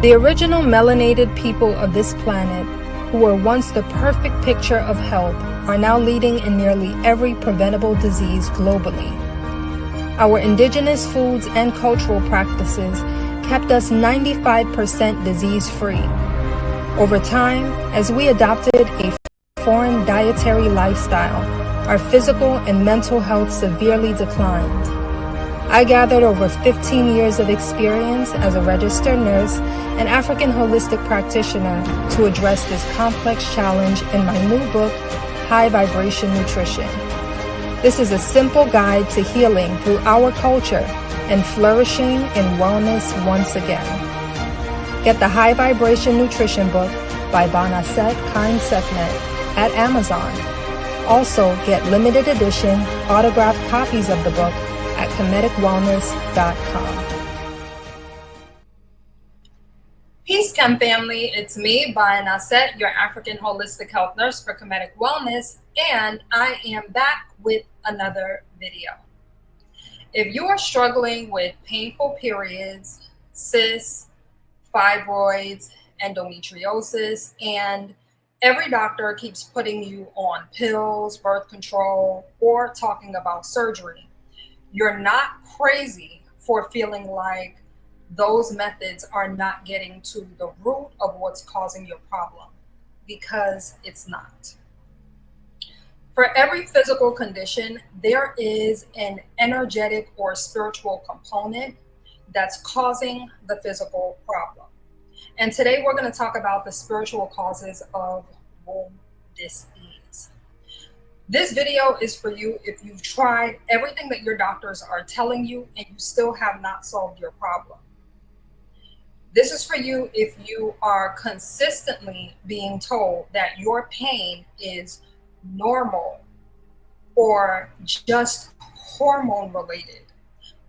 The original melanated people of this planet, who were once the perfect picture of health, are now leading in nearly every preventable disease globally. Our indigenous foods and cultural practices kept us 95% disease-free. Over time, as we adopted a foreign dietary lifestyle, our physical and mental health severely declined. I gathered over 15 years of experience as a registered nurse and African holistic practitioner to address this complex challenge in my new book, High Vibration Nutrition. This is a simple guide to healing through our culture and flourishing in wellness once again. Get the High Vibration Nutrition book by Banasset Kind Sekmet at Amazon. Also, get limited edition autographed copies of the book at KemeticWellness.com. Peace, Chem family. It's me, Banasset, your African holistic health nurse for Kemetic Wellness, and I am back with another video. If you are struggling with painful periods, cysts, fibroids, endometriosis, and every doctor keeps putting you on pills, birth control, or talking about surgery, you're not crazy for feeling like those methods are not getting to the root of what's causing your problem, because it's not. For every physical condition, there is an energetic or spiritual component that's causing the physical problem. And today we're going to talk about the spiritual causes of womb disease. This video is for you if you've tried everything that your doctors are telling you and you still have not solved your problem. This is for you if you are consistently being told that your pain is normal or just hormone related,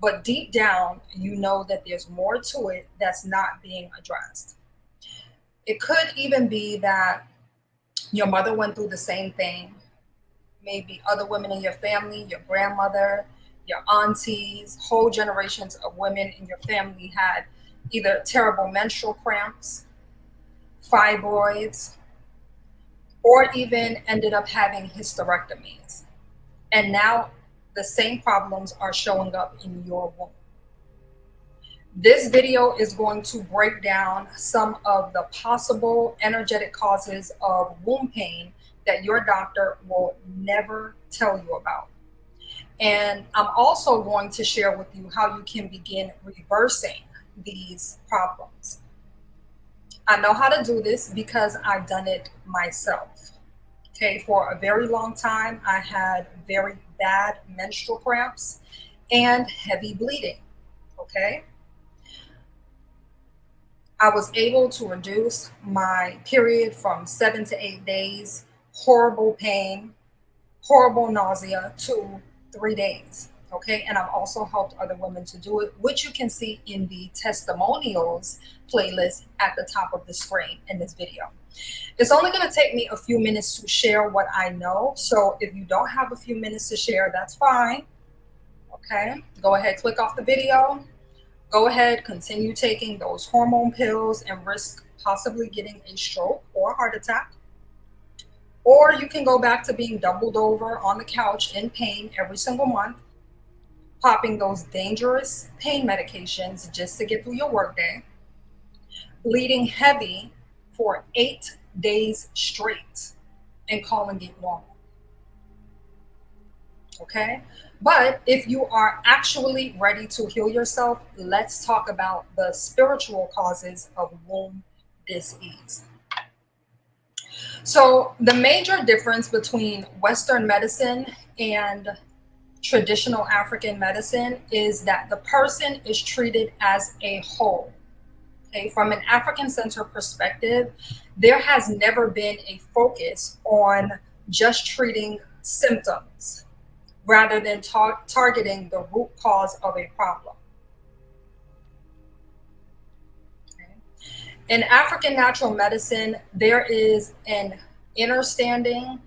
but deep down you know that there's more to it that's not being addressed. It could even be that your mother went through the same thing. Maybe other women in your family, your grandmother, your aunties, whole generations of women in your family had either terrible menstrual cramps, fibroids, or even ended up having hysterectomies. And now the same problems are showing up in your womb. This video is going to break down some of the possible energetic causes of womb pain that your doctor will never tell you about. And I'm also going to share with you how you can begin reversing these problems. I know how to do this because I've done it myself. Okay, for a very long time, I had very bad menstrual cramps and heavy bleeding. Okay. I was able to reduce my period from 7 to 8 days, horrible pain, horrible nausea, to 3 days. Okay, and I've also helped other women to do it, which you can see in the testimonials playlist at the top of the screen in this video. It's only going to take me a few minutes to share what I know. So if you don't have a few minutes to share, that's fine. Okay, go ahead, click off the video. Go ahead, continue taking those hormone pills and risk possibly getting a stroke or a heart attack. Or you can go back to being doubled over on the couch in pain every single month, popping those dangerous pain medications just to get through your workday, bleeding heavy for 8 days straight and calling it normal. Okay? But if you are actually ready to heal yourself, let's talk about the spiritual causes of womb disease. So the major difference between Western medicine and traditional African medicine is that the person is treated as a whole. Okay, from an African-centered perspective, there has never been a focus on just treating symptoms rather than targeting the root cause of a problem. Okay. In African natural medicine, there is an understanding,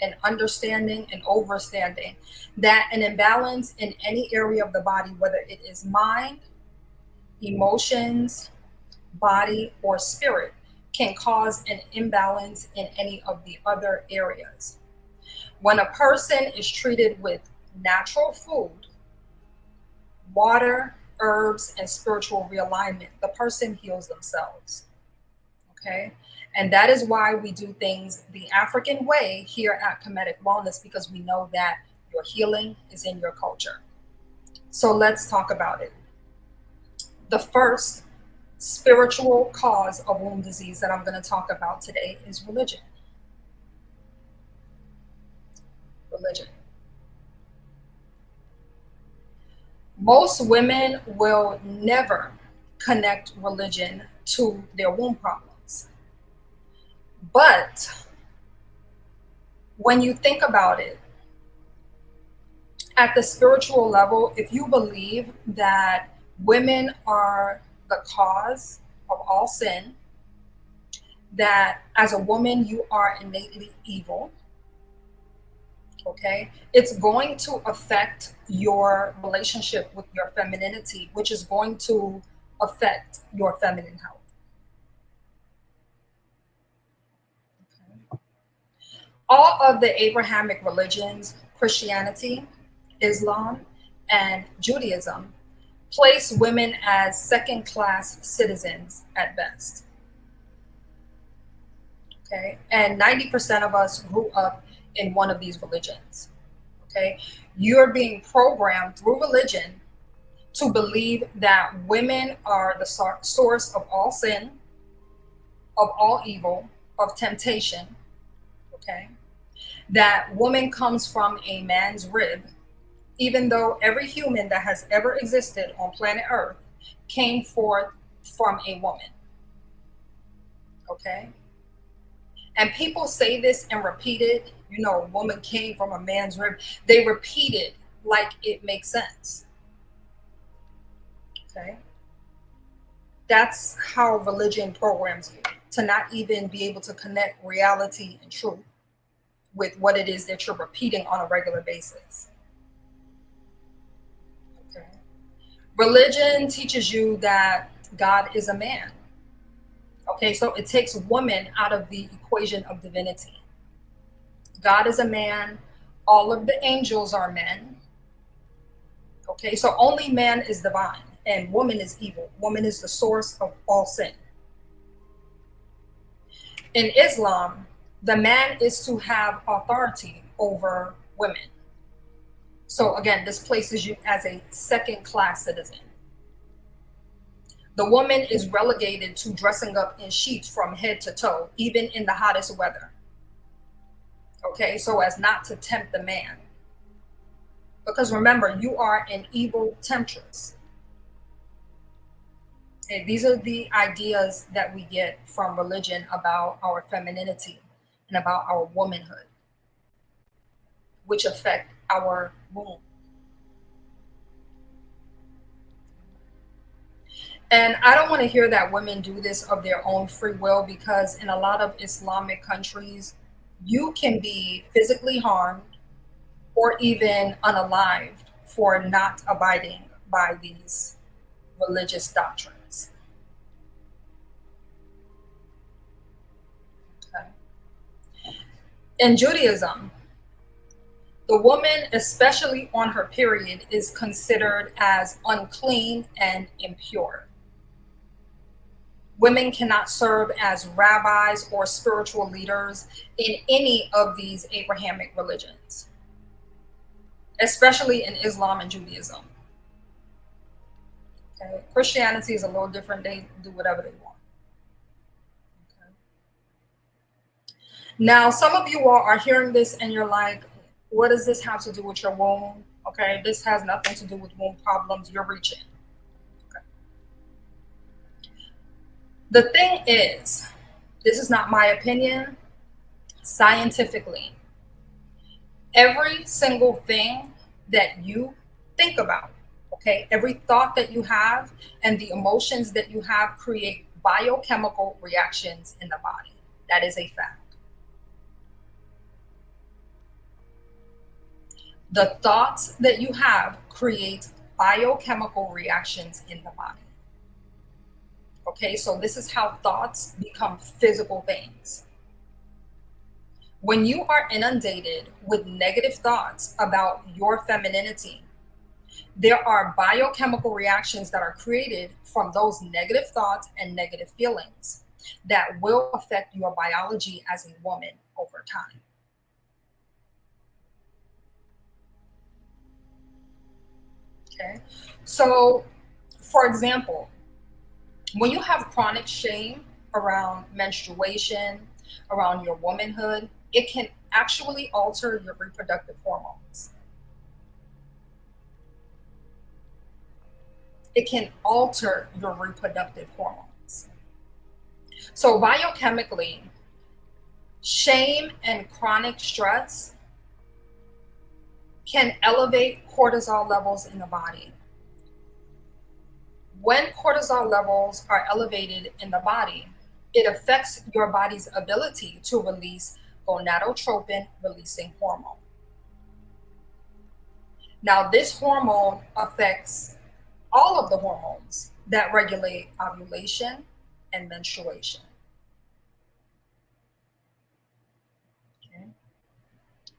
an overstanding that an imbalance in any area of the body, whether it is mind, emotions, body, or spirit can cause an imbalance in any of the other areas. When a person is treated with natural food, water, herbs, and spiritual realignment, the person heals themselves. Okay. And that is why we do things the African way here at Kemetic Wellness, because we know that your healing is in your culture. So let's talk about it. The first spiritual cause of womb disease that I'm going to talk about today is religion. Religion. Most women will never connect religion to their womb problems. But when you think about it, at the spiritual level, if you believe that women are the cause of all sin, that as a woman you are innately evil, okay, it's going to affect your relationship with your femininity, which is going to affect your feminine health. Okay. All of the Abrahamic religions, Christianity, Islam, and Judaism, place women as second-class citizens at best. Okay, and 90% of us grew up in one of these religions. Okay, you're being programmed through religion to believe that women are the source of all sin, of all evil, of temptation. Okay, that woman comes from a man's rib, even though every human that has ever existed on planet Earth came forth from a woman. Okay, and people say this and repeat it, you know, a woman came from a man's rib. They repeat it like it makes sense. Okay. That's how religion programs you to not even be able to connect reality and truth with what it is that you're repeating on a regular basis. Okay. Religion teaches you that God is a man. Okay, so it takes woman out of the equation of divinity. God is a man, all of the angels are men. Okay, so only man is divine and woman is evil. Woman is the source of all sin. In Islam, the man is to have authority over women. So again, this places you as a second-class citizen. The woman is relegated to dressing up in sheets from head to toe, even in the hottest weather. Okay, so as not to tempt the man. Because remember, you are an evil temptress. Okay, these are the ideas that we get from religion about our femininity and about our womanhood, which affect our womb. And I don't want to hear that women do this of their own free will, because in a lot of Islamic countries, you can be physically harmed or even unalived for not abiding by these religious doctrines. Okay. In Judaism, the woman, especially on her period, is considered as unclean and impure. Women cannot serve as rabbis or spiritual leaders in any of these Abrahamic religions, especially in Islam and Judaism. Okay. Christianity is a little different. They do whatever they want. Okay. Now, some of you all are hearing this and you're like, what does this have to do with your womb? Okay, this has nothing to do with womb problems. You're reaching. Okay. The thing is, this is not my opinion. Scientifically, every single thing that you think about, okay, every thought that you have and the emotions that you have create biochemical reactions in the body. That is a fact. The thoughts that you have create biochemical reactions in the body. Okay, so this is how thoughts become physical things. When you are inundated with negative thoughts about your femininity, there are biochemical reactions that are created from those negative thoughts and negative feelings that will affect your biology as a woman over time. Okay, so for example, when you have chronic shame around menstruation, around your womanhood, it can actually alter your reproductive hormones. It can alter your reproductive hormones. So, biochemically, shame and chronic stress can elevate cortisol levels in the body. When cortisol levels are elevated in the body, it affects your body's ability to release gonadotropin releasing hormone. Now, this hormone affects all of the hormones that regulate ovulation and menstruation. Okay?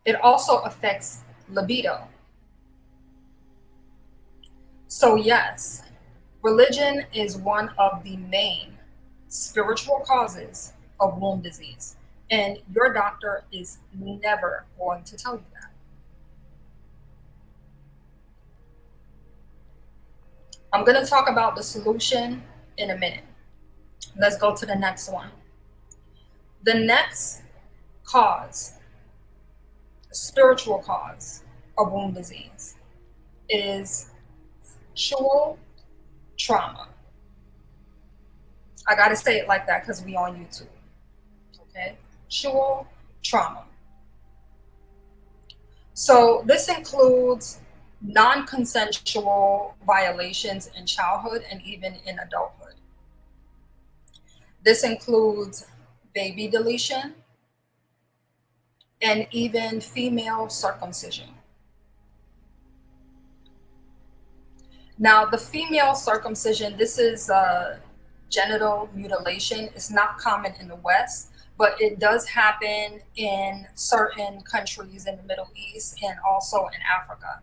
It also affects libido. So, yes, religion is one of the main spiritual causes of womb disease, and your doctor is never going to tell you that. I'm going to talk about the solution in a minute. Let's go to the next one. The next cause, spiritual cause of womb disease, is sexual trauma. I got to say it like that because we on YouTube. Okay? Sexual trauma. So this includes non-consensual violations in childhood and even in adulthood. This includes baby deletion and even female circumcision. Now, the female circumcision, this is genital mutilation. It's not common in the West, but it does happen in certain countries in the Middle East and also in Africa.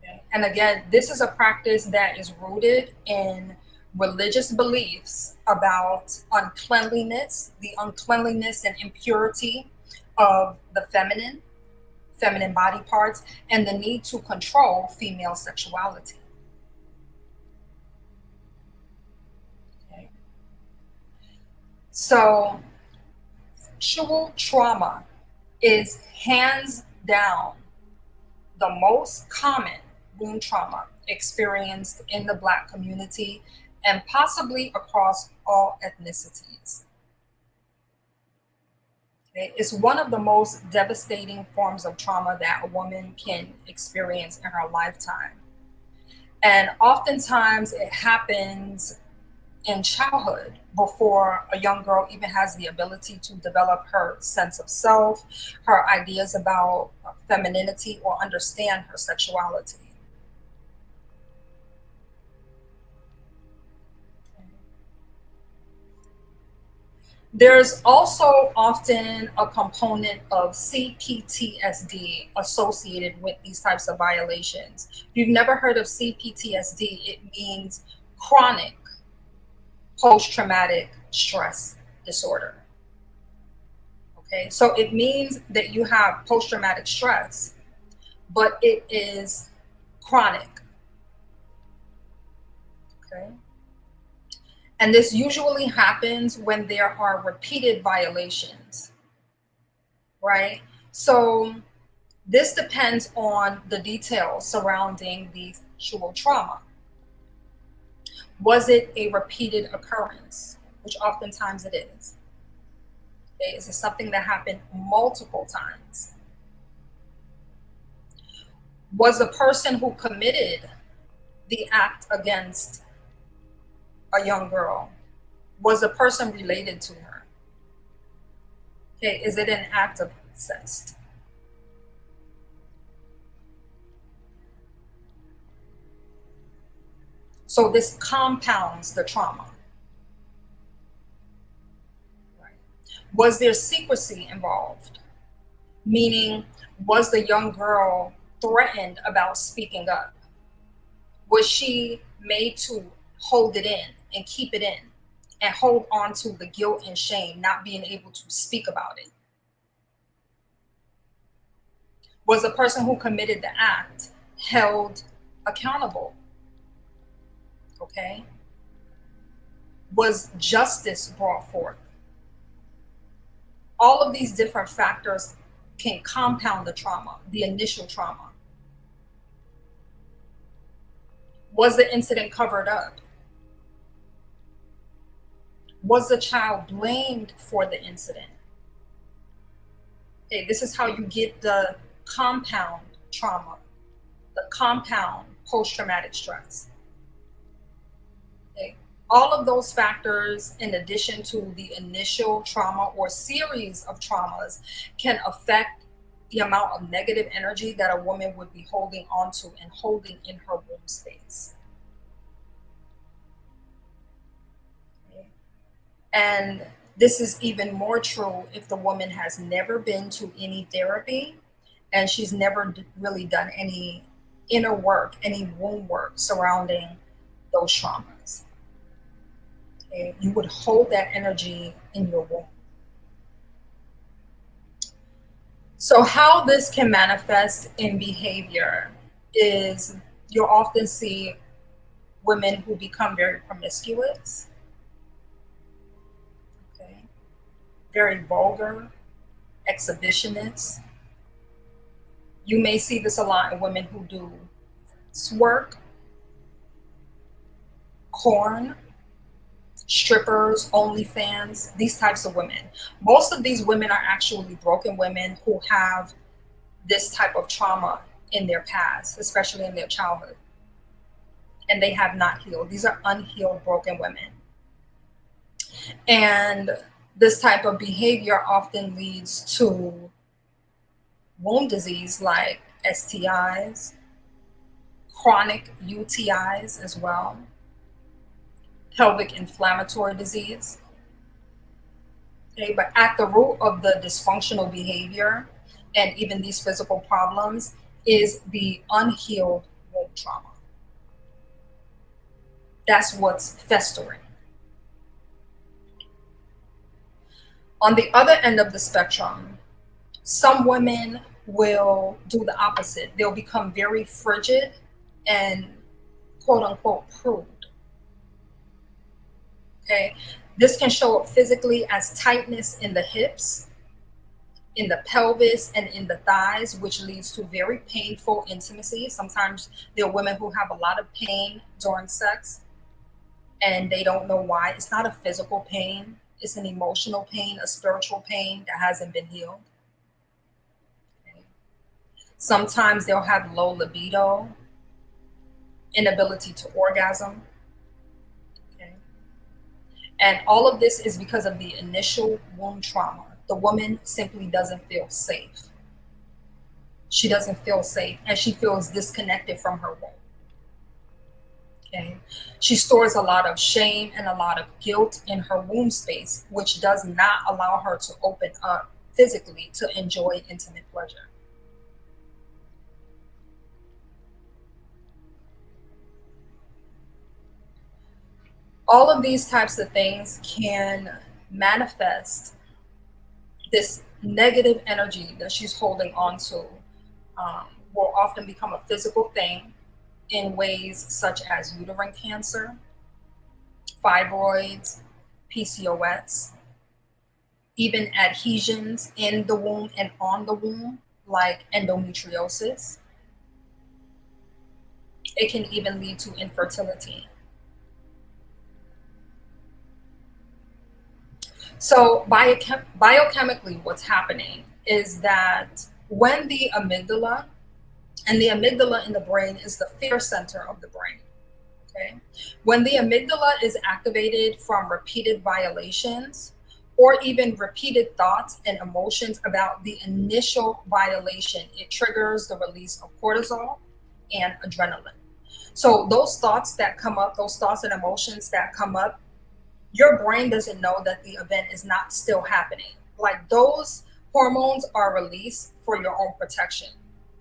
Okay. And again, this is a practice that is rooted in religious beliefs about uncleanliness, the uncleanliness and impurity of the feminine body parts, and the need to control female sexuality. Okay. So, sexual trauma is hands down the most common womb trauma experienced in the Black community and possibly across all ethnicities. Okay. It's one of the most devastating forms of trauma that a woman can experience in her lifetime. And oftentimes it happens in childhood before a young girl even has the ability to develop her sense of self, her ideas about femininity, or understand her sexuality. There's also often a component of CPTSD associated with these types of violations. If you've never heard of CPTSD, it means chronic post-traumatic stress disorder. Okay, so it means that you have post-traumatic stress, but it is chronic. Okay. And this usually happens when there are repeated violations, right? So this depends on the details surrounding the sexual trauma. Was it a repeated occurrence, which oftentimes it is? Okay, is it something that happened multiple times? Was the person who committed the act against a young girl, was the person related to her? Okay, is it an act of incest? So this compounds the trauma. Right. Was there secrecy involved? Meaning, was the young girl threatened about speaking up? Was she made to hold it in and keep it in and hold on to the guilt and shame, not being able to speak about it? Was the person who committed the act held accountable? Okay. Was justice brought forth? All of these different factors can compound the trauma, the initial trauma. Was the incident covered up? Was the child blamed for the incident? Okay, this is how you get the compound trauma, the compound post-traumatic stress. Okay. All of those factors, in addition to the initial trauma or series of traumas, can affect the amount of negative energy that a woman would be holding onto and holding in her womb space. Okay. And this is even more true if the woman has never been to any therapy and she's never really done any inner work, any womb work surrounding those traumas. Okay. You would hold that energy in your womb. So how this can manifest in behavior is you'll often see women who become very promiscuous, okay, very vulgar, exhibitionists. You may see this a lot in women who do work, porn, strippers, OnlyFans, these types of women. Most of these women are actually broken women who have this type of trauma in their past, especially in their childhood, and they have not healed. These are unhealed, broken women. And this type of behavior often leads to womb disease like STIs, chronic UTIs as well, pelvic inflammatory disease. Okay, but at the root of the dysfunctional behavior and even these physical problems is the unhealed womb trauma. That's what's festering. On the other end of the spectrum, some women will do the opposite. They'll become very frigid and quote unquote prude. Okay, this can show up physically as tightness in the hips, in the pelvis, and in the thighs, which leads to very painful intimacy. Sometimes there are women who have a lot of pain during sex and they don't know why. It's not a physical pain, it's an emotional pain, a spiritual pain that hasn't been healed. Okay. Sometimes they'll have low libido, inability to orgasm. Okay. And all of this is because of the initial womb trauma. The woman simply doesn't feel safe. She doesn't feel safe and she feels disconnected from her womb. Okay. She stores a lot of shame and a lot of guilt in her womb space, which does not allow her to open up physically to enjoy intimate pleasure. All of these types of things can manifest this negative energy that she's holding on to, will often become a physical thing in ways such as uterine cancer, fibroids, PCOS, even adhesions in the womb and on the womb, like endometriosis. It can even lead to infertility. So biochemically, what's happening is that when the amygdala, and the amygdala in the brain is the fear center of the brain, okay? When the amygdala is activated from repeated violations or even repeated thoughts and emotions about the initial violation, it triggers the release of cortisol and adrenaline. So those thoughts that come up, those thoughts and emotions that come up, your brain doesn't know that the event is not still happening. Like those hormones are released for your own protection.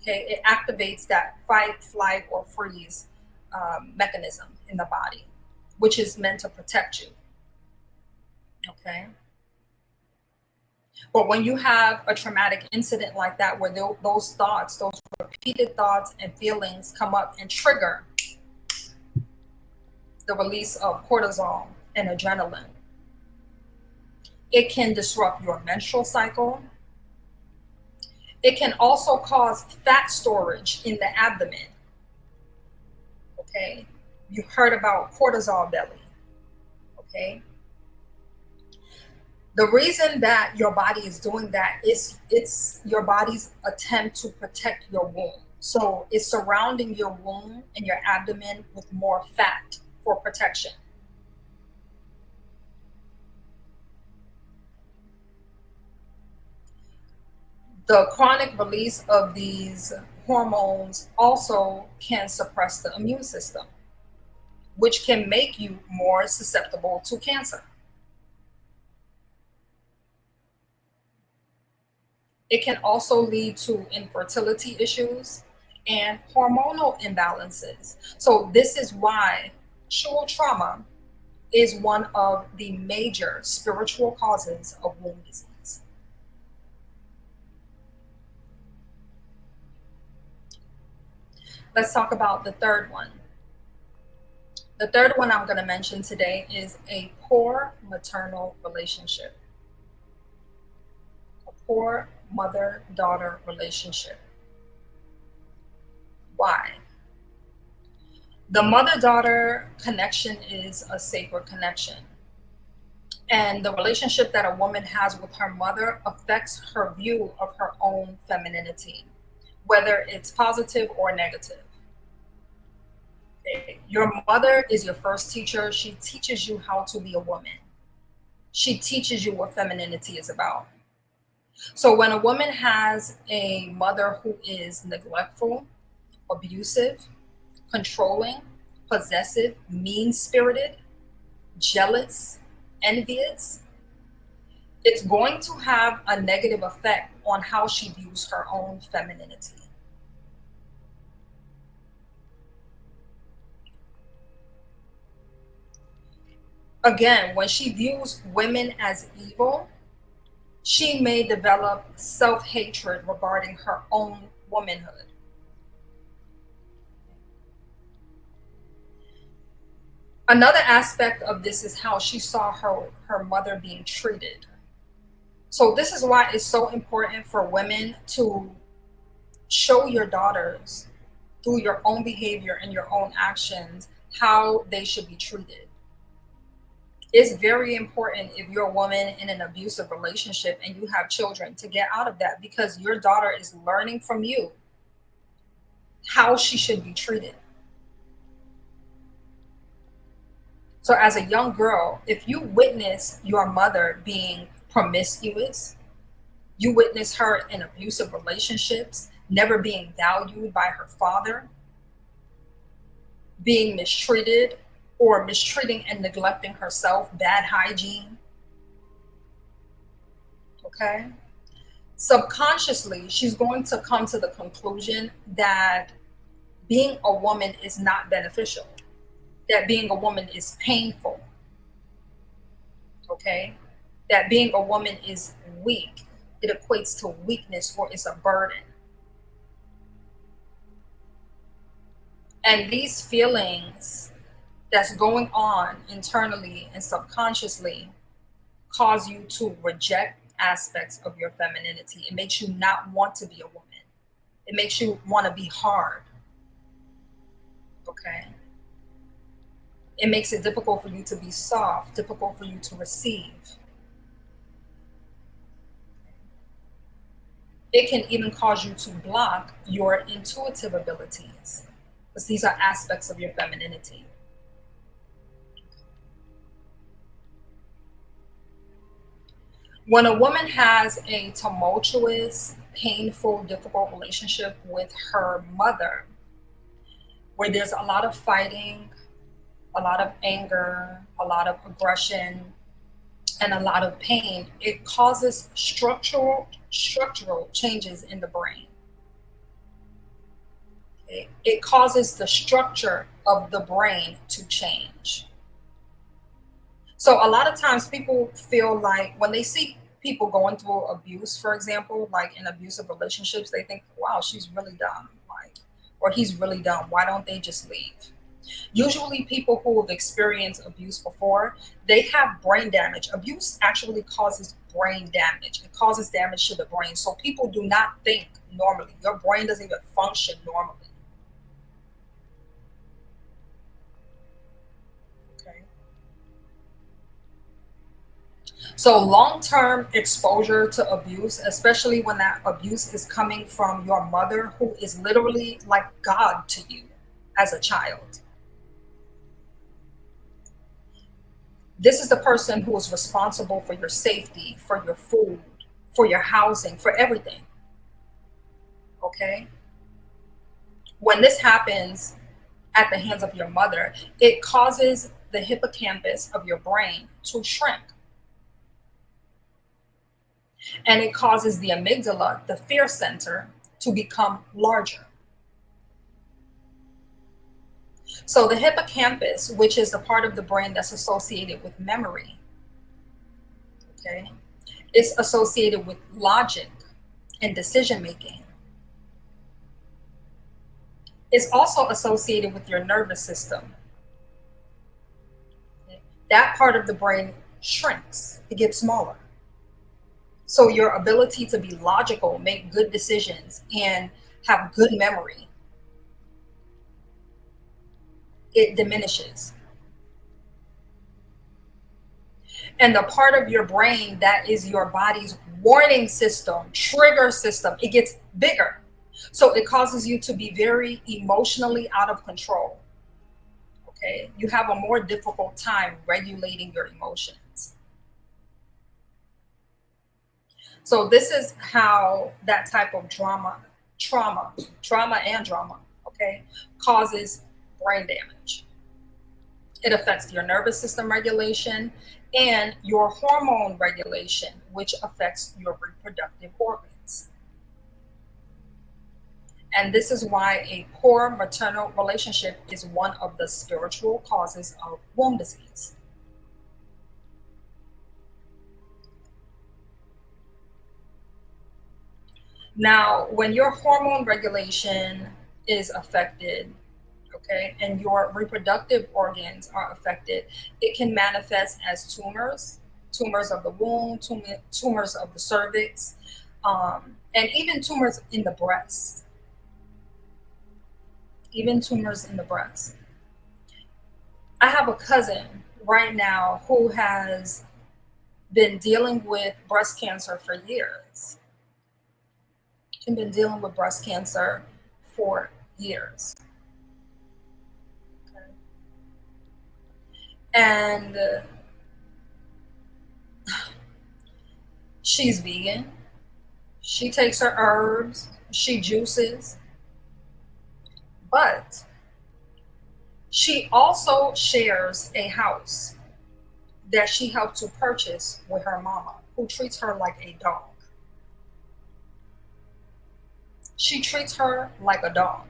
Okay, it activates that fight, flight, or freeze mechanism in the body, which is meant to protect you. Okay. But when you have a traumatic incident like that, where those thoughts, those repeated thoughts and feelings come up and trigger the release of cortisol and adrenaline, it can disrupt your menstrual cycle. It can also cause fat storage in the abdomen. Okay. You heard about cortisol belly. Okay. The reason that your body is doing that is it's your body's attempt to protect your womb. So it's surrounding your womb and your abdomen with more fat for protection. The chronic release of these hormones also can suppress the immune system, which can make you more susceptible to cancer. It can also lead to infertility issues and hormonal imbalances. So, this is why sexual trauma is one of the major spiritual causes of womb disease. Let's talk about the third one. The third one I'm going to mention today is a poor maternal relationship, a poor mother daughter relationship. Why? The mother daughter connection is a sacred connection. And the relationship that a woman has with her mother affects her view of her own femininity, whether it's positive or negative. Your mother is your first teacher. She teaches you how to be a woman. She teaches you what femininity is about. So when a woman has a mother who is neglectful, abusive, controlling, possessive, mean-spirited, jealous, envious, it's going to have a negative effect on how she views her own femininity. Again, when she views women as evil, she may develop self-hatred regarding her own womanhood. Another aspect of this is how she saw her mother being treated. So this is why it's so important for women to show your daughters through your own behavior and your own actions how they should be treated. It's very important if you're a woman in an abusive relationship and you have children to get out of that, because your daughter is learning from you how she should be treated. So as a young girl, if you witness your mother being promiscuous, you witness her in abusive relationships, never being valued by her father, being mistreated or mistreating and neglecting herself, bad hygiene, okay? Subconsciously, she's going to come to the conclusion that being a woman is not beneficial, that being a woman is painful, okay? That being a woman is weak. It equates to weakness or it's a burden. And these feelings that's going on internally and subconsciously cause you to reject aspects of your femininity. It makes you not want to be a woman. It makes you want to be hard. Okay? It makes it difficult for you to be soft, difficult for you to receive. It can even cause you to block your intuitive abilities, because these are aspects of your femininity. When a woman has a tumultuous, painful, difficult relationship with her mother, where there's a lot of fighting, a lot of anger, a lot of aggression, and a lot of pain, it causes structural changes in the brain. Okay? It causes the structure of the brain to change. So a lot of times people feel like when they see people going through abuse, for example, like in abusive relationships, they think, wow, she's really dumb, like, or he's really dumb. Why don't they just leave? Usually people who have experienced abuse before, they have brain damage. Abuse actually causes brain damage. It causes damage to the brain. So people do not think normally. Your brain doesn't even function normally. Okay. So long-term exposure to abuse, especially when that abuse is coming from your mother, who is literally like God to you as a child. This is the person who is responsible for your safety, for your food, for your housing, for everything. Okay? When this happens at the hands of your mother, it causes the hippocampus of your brain to shrink. And it causes the amygdala, the fear center, to become larger. So the hippocampus, which is the part of the brain that's associated with memory, okay, is associated with logic and decision making. It's also associated with your nervous system. Okay? That part of the brain shrinks, it gets smaller. So your ability to be logical, make good decisions, and have good memory, it diminishes. And the part of your brain that is your body's warning system, trigger system, it gets bigger. So it causes you to be very emotionally out of control. Okay. You have a more difficult time regulating your emotions. So this is how that type of trauma and drama, okay, causes brain damage. It affects your nervous system regulation and your hormone regulation, which affects your reproductive organs. And this is why a poor maternal relationship is one of the spiritual causes of womb disease. Now, when your hormone regulation is affected, okay, and your reproductive organs are affected, it can manifest as tumors of the womb, tumors of the cervix, and even tumors in the breast. Even tumors in the breast. I have a cousin right now who has been dealing with breast cancer for years. She's been dealing with breast cancer for years. Okay. And she's vegan. She takes her herbs, she juices, but she also shares a house that she helped to purchase with her mama, who treats her like a dog. She treats her like a dog.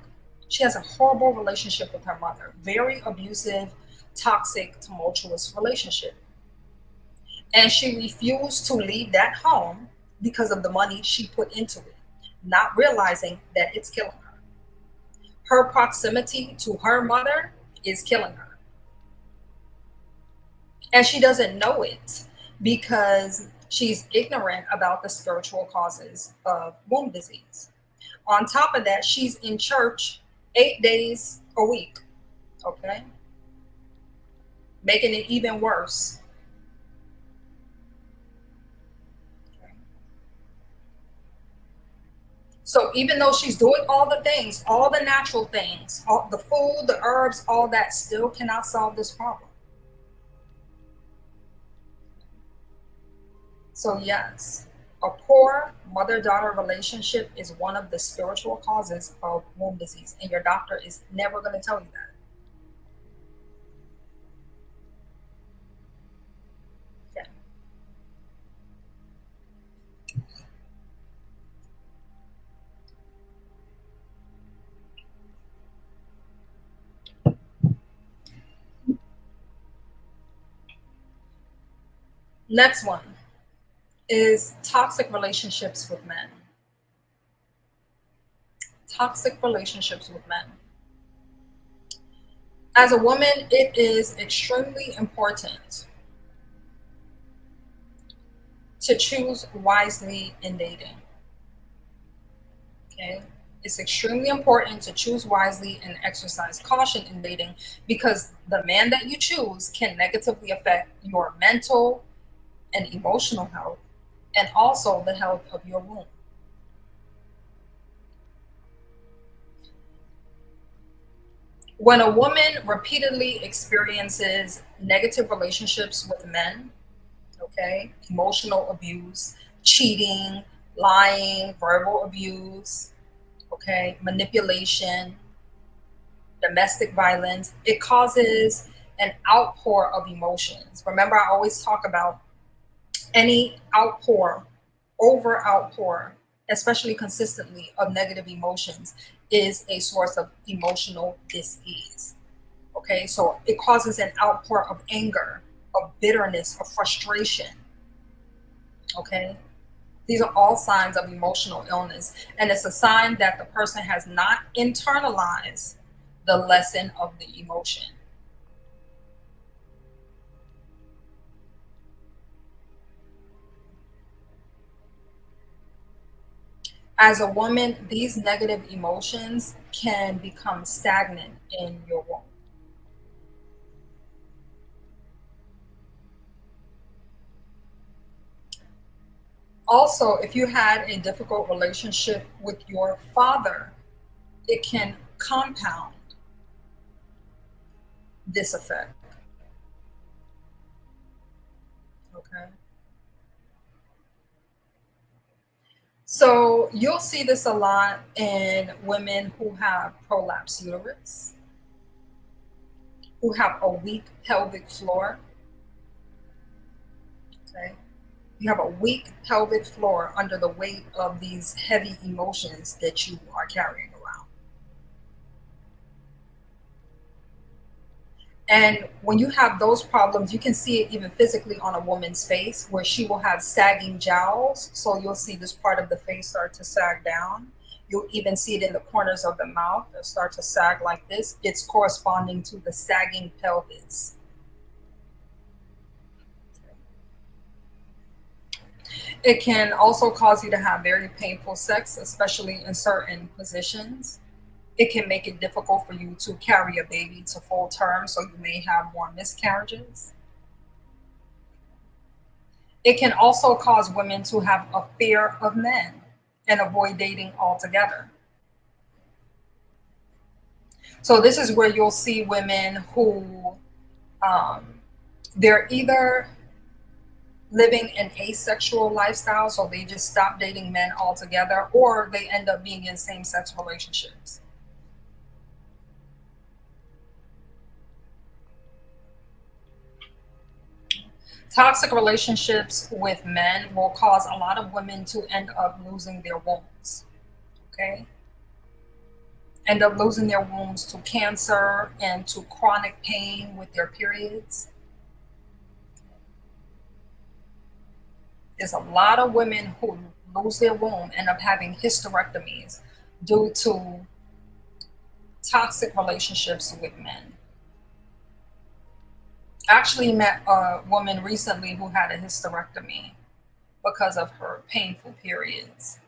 She has a horrible relationship with her mother, very abusive, toxic, tumultuous relationship. And she refused to leave that home because of the money she put into it, not realizing that it's killing her. Her proximity to her mother is killing her. And she doesn't know it because she's ignorant about the spiritual causes of womb disease. On top of that, she's in church 8 days a week, okay? Making it even worse. Okay. So even though she's doing all the things, all the natural things, all the food, the herbs, all that still cannot solve this problem. So yes, A poor mother-daughter relationship is one of the spiritual causes of womb disease, and your doctor is never going to tell you that. Okay. Next one is toxic relationships with men. Toxic relationships with men. As a woman, it is extremely important to choose wisely in dating. Okay. It's extremely important to choose wisely and exercise caution in dating, because the man that you choose can negatively affect your mental and emotional health, and also the health of your womb. When a woman repeatedly experiences negative relationships with men, okay, emotional abuse, cheating, lying, verbal abuse, okay, manipulation, domestic violence, it causes an outpour of emotions. Remember, I always talk about any outpour, over outpour, especially consistently, of negative emotions is a source of emotional dis-ease. Okay, so it causes an outpour of anger, of bitterness, of frustration. Okay, these are all signs of emotional illness, and it's a sign that the person has not internalized the lesson of the emotion. As a woman, these negative emotions can become stagnant in your womb. Also, if you had a difficult relationship with your father, it can compound this effect. Okay. So you'll see this a lot in women who have prolapsed uterus, who have a weak pelvic floor. Okay. You have a weak pelvic floor under the weight of these heavy emotions that you are carrying around. And when you have those problems, you can see it even physically on a woman's face, where she will have sagging jowls. So you'll see this part of the face start to sag down. You'll even see it in the corners of the mouth that start to sag like this. It's corresponding to the sagging pelvis. It can also cause you to have very painful sex, especially in certain positions. It can make it difficult for you to carry a baby to full term, so you may have more miscarriages. It can also cause women to have a fear of men and avoid dating altogether. So this is where you'll see women who um, they're either living an asexual lifestyle, so they just stop dating men altogether, or they end up being in same-sex relationships. Toxic relationships with men will cause a lot of women to end up losing their wombs. Okay, end up losing their wombs to cancer and to chronic pain with their periods. There's a lot of women who lose their womb, end up having hysterectomies due to toxic relationships with men. I actually met a woman recently who had a hysterectomy because of her painful periods.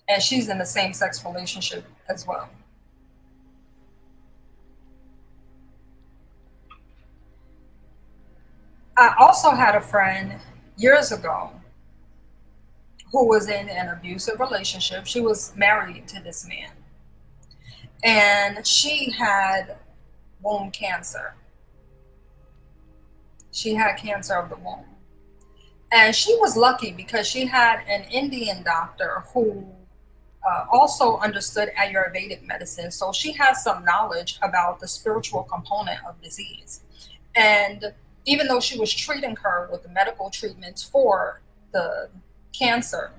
And she's in a same sex relationship as well. I also had a friend years ago who was in an abusive relationship. She was married to this man, and she had womb cancer. She had cancer of the womb. And she was lucky because she had an Indian doctor who also understood Ayurvedic medicine. So she has some knowledge about the spiritual component of disease. And even though she was treating her with the medical treatments for the cancer,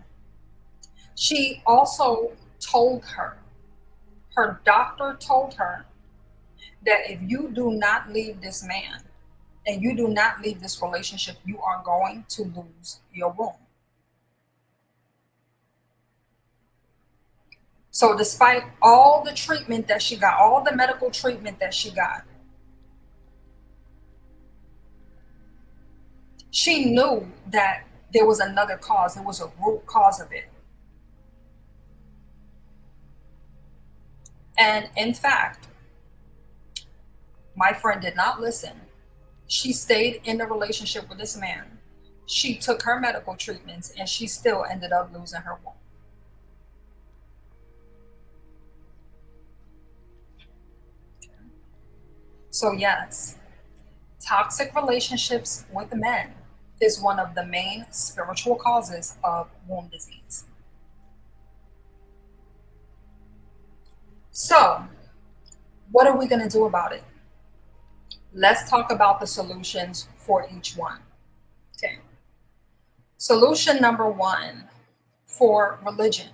she also told her doctor told her that if you do not leave this man and you do not leave this relationship, you are going to lose your womb. So despite all the treatment that she got, all the medical treatment that she got, she knew that there was another cause. There was a root cause of it. And in fact, my friend did not listen. She stayed in the relationship with this man. She took her medical treatments and she still ended up losing her womb. So yes, toxic relationships with men is one of the main spiritual causes of womb disease. So, what are we going to do about it? Let's talk about the solutions for each one. Okay. Solution number one for religion.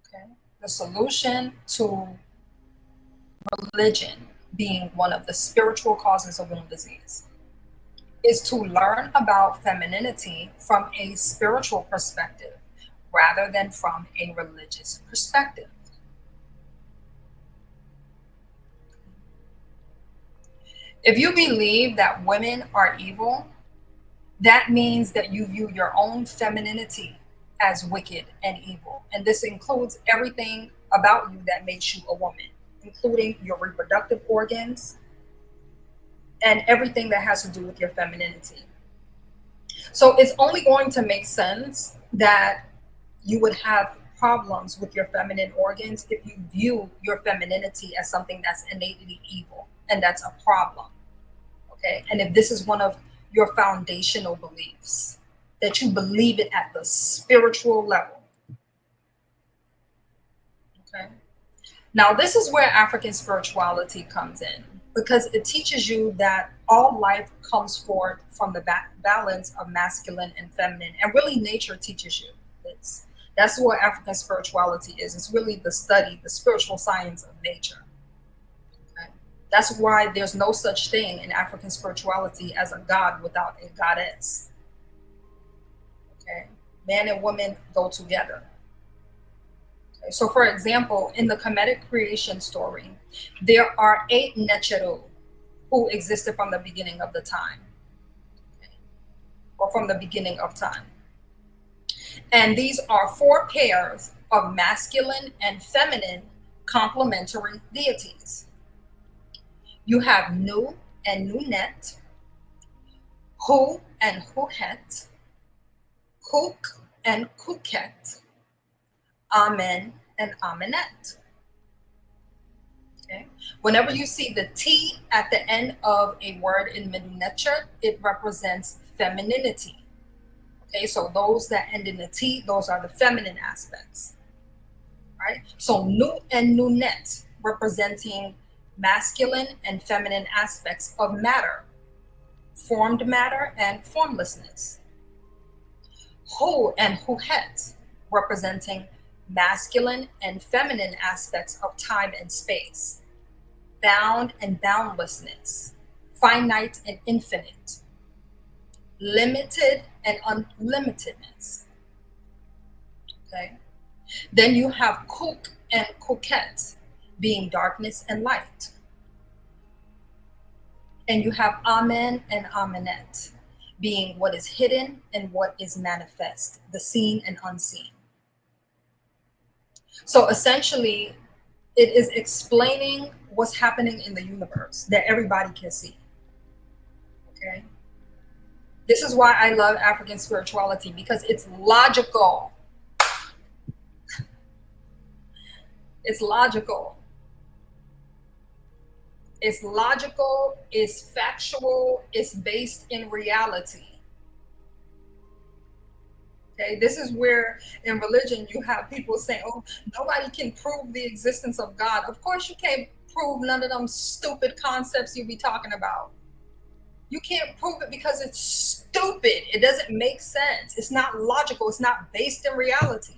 Okay. The solution to religion being one of the spiritual causes of womb disease is to learn about femininity from a spiritual perspective rather than from a religious perspective. If you believe that women are evil, that means that you view your own femininity as wicked and evil. And this includes everything about you that makes you a woman, including your reproductive organs and everything that has to do with your femininity. So it's only going to make sense that you would have problems with your feminine organs if you view your femininity as something that's innately evil and that's a problem. Okay. And if this is one of your foundational beliefs, that you believe it at the spiritual level. Okay. Now, this is where African spirituality comes in because it teaches you that all life comes forth from the balance of masculine and feminine. And really, nature teaches you this. That's what African spirituality is. It's really the study, the spiritual science of nature. Okay? That's why there's no such thing in African spirituality as a god without a goddess. Okay? Man and woman go together. Okay? So, for example, in the Kemetic creation story, there are 8 Necheru who existed from the beginning of the time, okay? Or from the beginning of time. And these are 4 pairs of masculine and feminine complementary deities. You have Nu and Nunet, Hu and Huhet, Kuk and Kuket, Amen and Amenet. Okay. Whenever you see the T at the end of a word in Middle Nature, it represents femininity. Okay, so those that end in the T, those are the feminine aspects. Right? So Nu and Nunet representing masculine and feminine aspects of matter, formed matter and formlessness. Hu and Huhet representing masculine and feminine aspects of time and space, bound and boundlessness, finite and infinite, limited and unlimitedness. Okay. Then you have Kuk and Kuket being darkness and light. And you have Amen and Amenet being what is hidden and what is manifest, the seen and unseen. So essentially, it is explaining what's happening in the universe that everybody can see. Okay. This is why I love African spirituality, because it's logical. It's logical. It's logical, it's factual, it's based in reality. Okay, this is where in religion you have people saying, oh, nobody can prove the existence of God. Of course, you can't prove none of them stupid concepts you be talking about. You can't prove it because it's stupid. It doesn't make sense. It's not logical. It's not based in reality.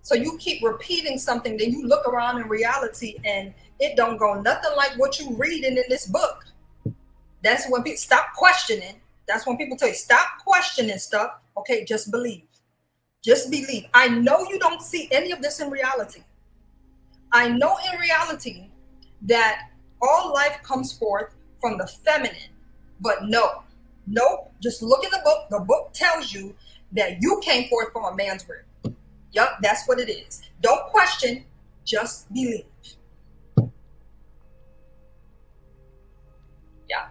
So you keep repeating something, then you look around in reality and it don't go nothing like what you reading in this book. That's when people stop questioning. That's when people tell you, stop questioning stuff. Okay, just believe. Just believe. I know you don't see any of this in reality. I know in reality that all life comes forth from the feminine, but no, just look in the book. The book tells you that you came forth from a man's rib. Yup, that's what it is. Don't question, just believe. Yeah.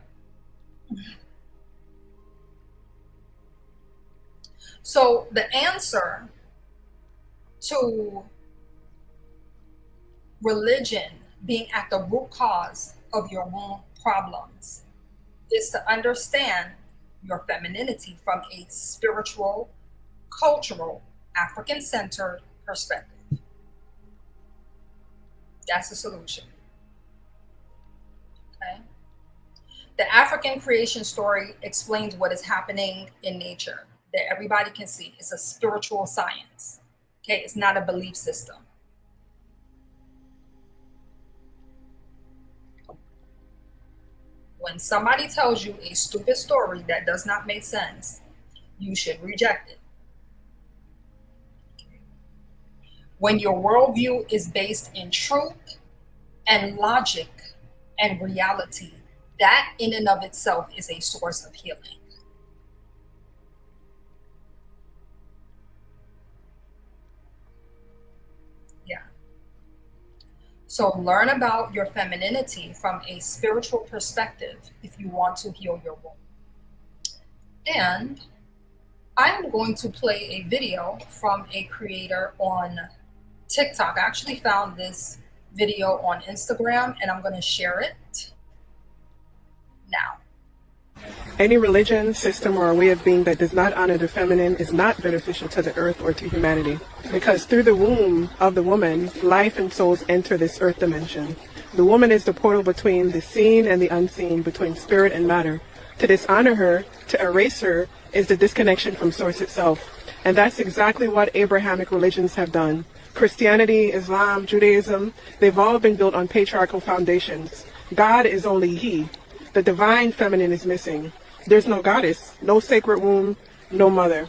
So the answer to religion being at the root cause of your womb problems is to understand your femininity from a spiritual, cultural, African-centered perspective. That's the solution. Okay. The African creation story explains what is happening in nature that everybody can see. It's a spiritual science. Okay, it's not a belief system. When somebody tells you a stupid story that does not make sense, you should reject it. When your worldview is based in truth and logic and reality, that in and of itself is a source of healing. Yeah. So learn about your femininity from a spiritual perspective if you want to heal your womb. And I'm going to play a video from a creator on TikTok. I actually found this video on Instagram and I'm going to share it now. Any religion, system, or way of being that does not honor the feminine is not beneficial to the earth or to humanity. Because through the womb of the woman, life and souls enter this earth dimension. The woman is the portal between the seen and the unseen, between spirit and matter. To dishonor her, to erase her, is the disconnection from source itself. And that's exactly what Abrahamic religions have done. Christianity, Islam, Judaism, they've all been built on patriarchal foundations. God is only He. The divine feminine is missing. There's no goddess, no sacred womb, no mother.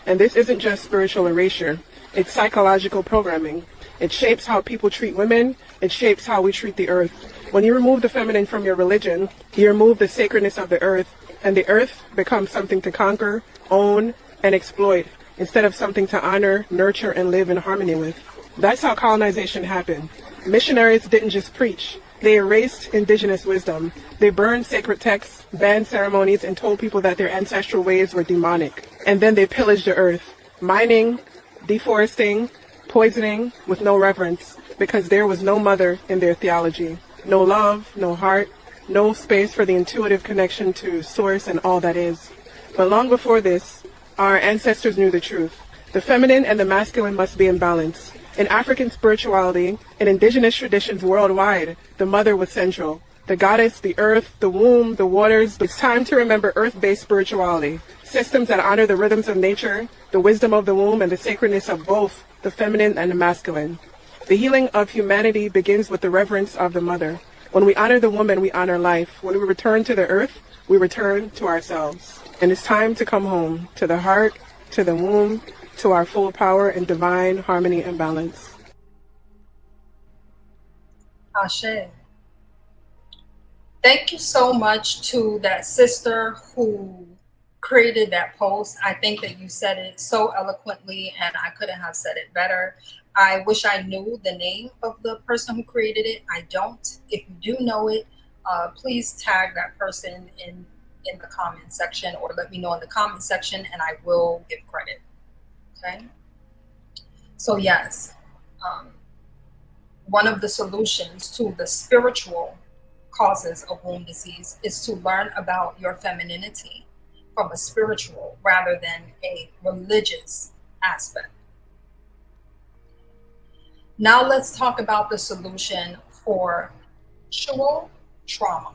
And this isn't just spiritual erasure. It's psychological programming. It shapes how people treat women. It shapes how we treat the earth. When you remove the feminine from your religion, you remove the sacredness of the earth, and the earth becomes something to conquer, own, and exploit, instead of something to honor, nurture, and live in harmony with. That's how colonization happened. Missionaries didn't just preach. They erased indigenous wisdom. They burned sacred texts, banned ceremonies, and told people that their ancestral ways were demonic. And then they pillaged the earth, mining, deforesting, poisoning, with no reverence, because there was no mother in their theology. No love, no heart, no space for the intuitive connection to source and all that is. But long before this, our ancestors knew the truth. The feminine and the masculine must be in balance. In African spirituality, in indigenous traditions worldwide, the mother was central. The goddess, the earth, the womb, the waters. It's time to remember earth-based spirituality. Systems that honor the rhythms of nature, the wisdom of the womb, and the sacredness of both the feminine and the masculine. The healing of humanity begins with the reverence of the mother. When we honor the woman, we honor life. When we return to the earth, we return to ourselves. And it's time to come home, to the heart, to the womb, to our full power and divine harmony and balance. Ashe. Thank you so much to that sister who created that post. I think that you said it so eloquently and I couldn't have said it better. I wish I knew the name of the person who created it. I don't. If you do know it, please tag that person in the comment section or let me know in the comment section and I will give credit. Okay. So yes, one of the solutions to the spiritual causes of womb disease is to learn about your femininity from a spiritual rather than a religious aspect. Now let's talk about the solution for sexual trauma.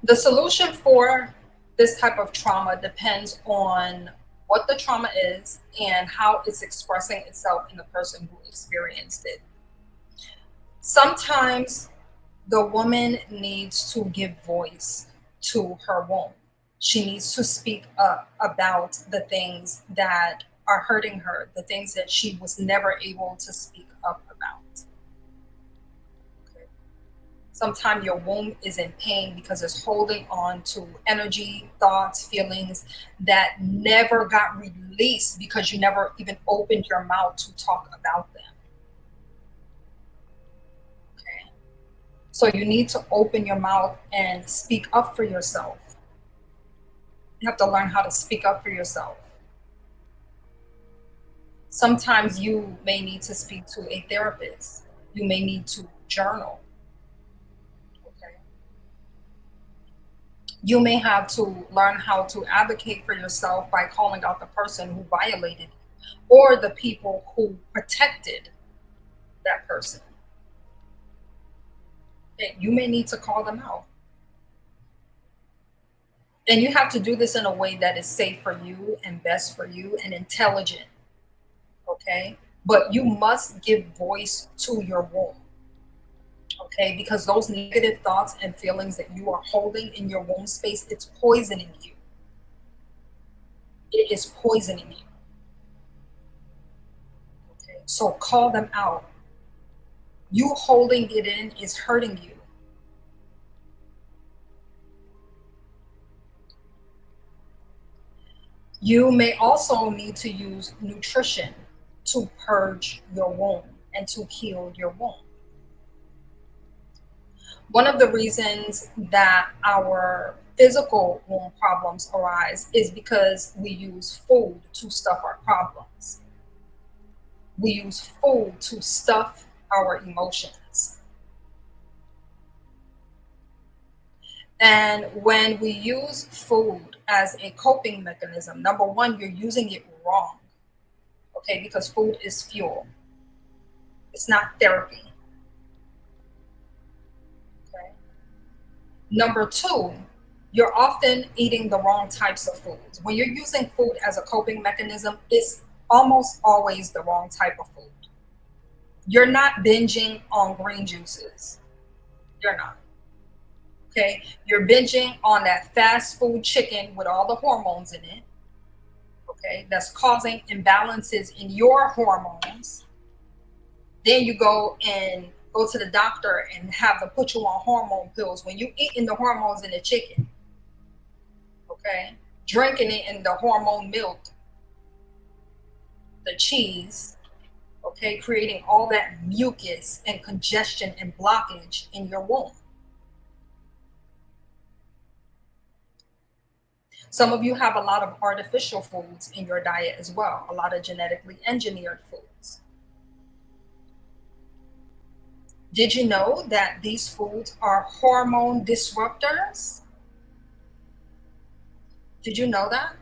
The solution for this type of trauma depends on what the trauma is and how it's expressing itself in the person who experienced it. Sometimes the woman needs to give voice to her womb. She needs to speak up about the things that are hurting her, the things that she was never able to speak up about. Okay. Sometimes your womb is in pain because it's holding on to energy, thoughts, feelings that never got released because you never even opened your mouth to talk about them. Okay. So you need to open your mouth and speak up for yourself. You have to learn how to speak up for yourself. Sometimes you may need to speak to a therapist. You may need to journal. Okay. You may have to learn how to advocate for yourself by calling out the person who violated you or the people who protected that person. Okay. You may need to call them out. And you have to do this in a way that is safe for you and best for you and intelligent. Okay. But you must give voice to your womb. Okay. Because those negative thoughts and feelings that you are holding in your womb space, it's poisoning you. It is poisoning you. Okay. So call them out. You holding it in is hurting you. You may also need to use nutrition to purge your womb and to heal your womb. One of the reasons that our physical womb problems arise is because we use food to stuff our problems. We use food to stuff our emotions. And when we use food as a coping mechanism, number one, you're using it wrong. Okay, because food is fuel. It's not therapy. Okay. Number two, you're often eating the wrong types of foods. When you're using food as a coping mechanism, it's almost always the wrong type of food. You're not binging on green juices. You're not. Okay, you're binging on that fast food chicken with all the hormones in it. Okay, that's causing imbalances in your hormones. Then you go to the doctor and have them put you on hormone pills when you eating the hormones in the chicken. Okay, drinking it in the hormone milk, the cheese. Okay, creating all that mucus and congestion and blockage in your womb. Some of you have a lot of artificial foods in your diet as well, a lot of genetically engineered foods. Did you know that these foods are hormone disruptors? Did you know that?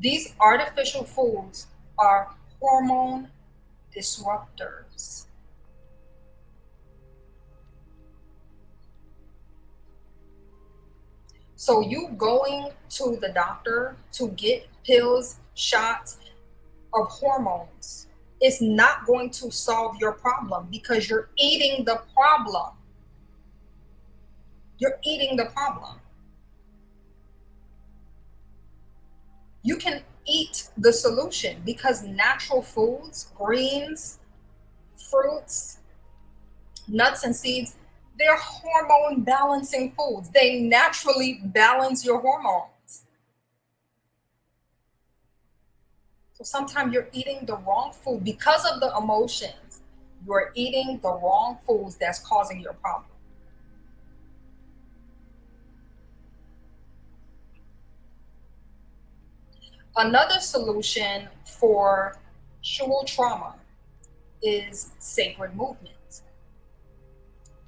These artificial foods are hormone disruptors. So you going to the doctor to get pills, shots of hormones is not going to solve your problem because you're eating the problem. You're eating the problem. You can eat the solution because natural foods, greens, fruits, nuts and seeds, they're hormone balancing foods. They naturally balance your hormones. So sometimes you're eating the wrong food because of the emotions. You're eating the wrong foods that's causing your problem. Another solution for sexual trauma is sacred movement.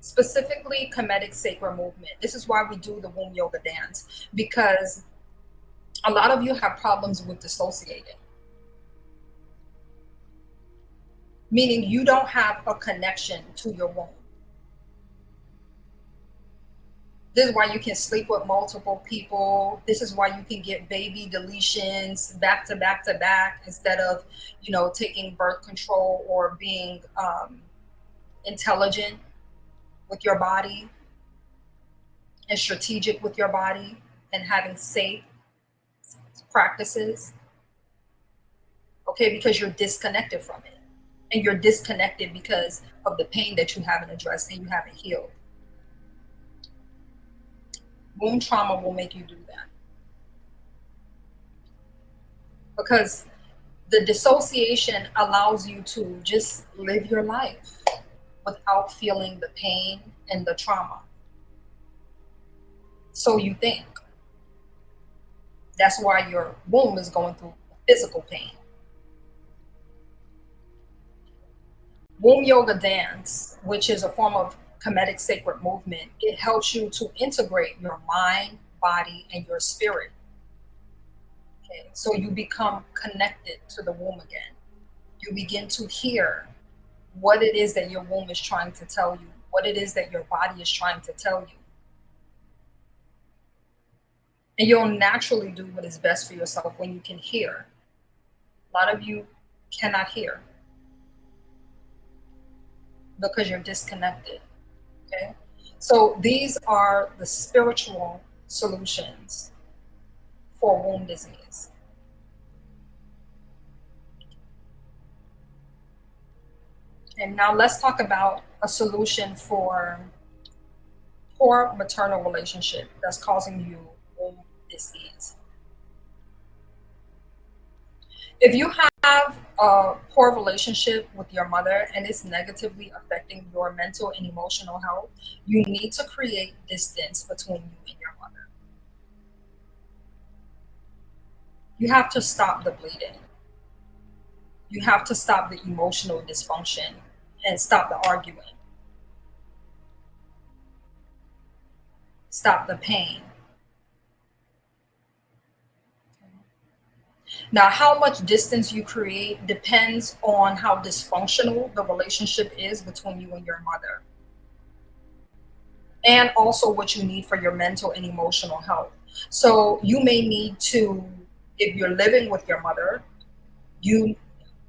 specifically Kemetic sacred movement. This is why we do the womb yoga dance, because a lot of you have problems with dissociating, meaning you don't have a connection to your womb. This is why you can sleep with multiple people. This is why you can get baby deletions back to back to back instead of, taking birth control or being intelligent with your body and strategic with your body and having safe practices. Okay, because you're disconnected from it. And you're disconnected because of the pain that you haven't addressed and you haven't healed. Womb trauma will make you do that. Because the dissociation allows you to just live your life without feeling the pain and the trauma. So you think. That's why your womb is going through physical pain. Womb yoga dance, which is a form of Kemetic sacred movement, it helps you to integrate your mind, body, and your spirit. Okay, so you become connected to the womb again. You begin to hear what it is that your womb is trying to tell you, what it is that your body is trying to tell you. And you'll naturally do what is best for yourself when you can hear. A lot of you cannot hear because you're disconnected. Okay, so these are the spiritual solutions for womb disease. And now let's talk about a solution for poor maternal relationship that's causing you womb disease. If you have a poor relationship with your mother and it's negatively affecting your mental and emotional health, you need to create distance between you and your mother. You have to stop the bleeding. You have to stop the emotional dysfunction and stop the arguing. Stop the pain. Now, how much distance you create depends on how dysfunctional the relationship is between you and your mother. And also what you need for your mental and emotional health. So you may need to, if you're living with your mother, you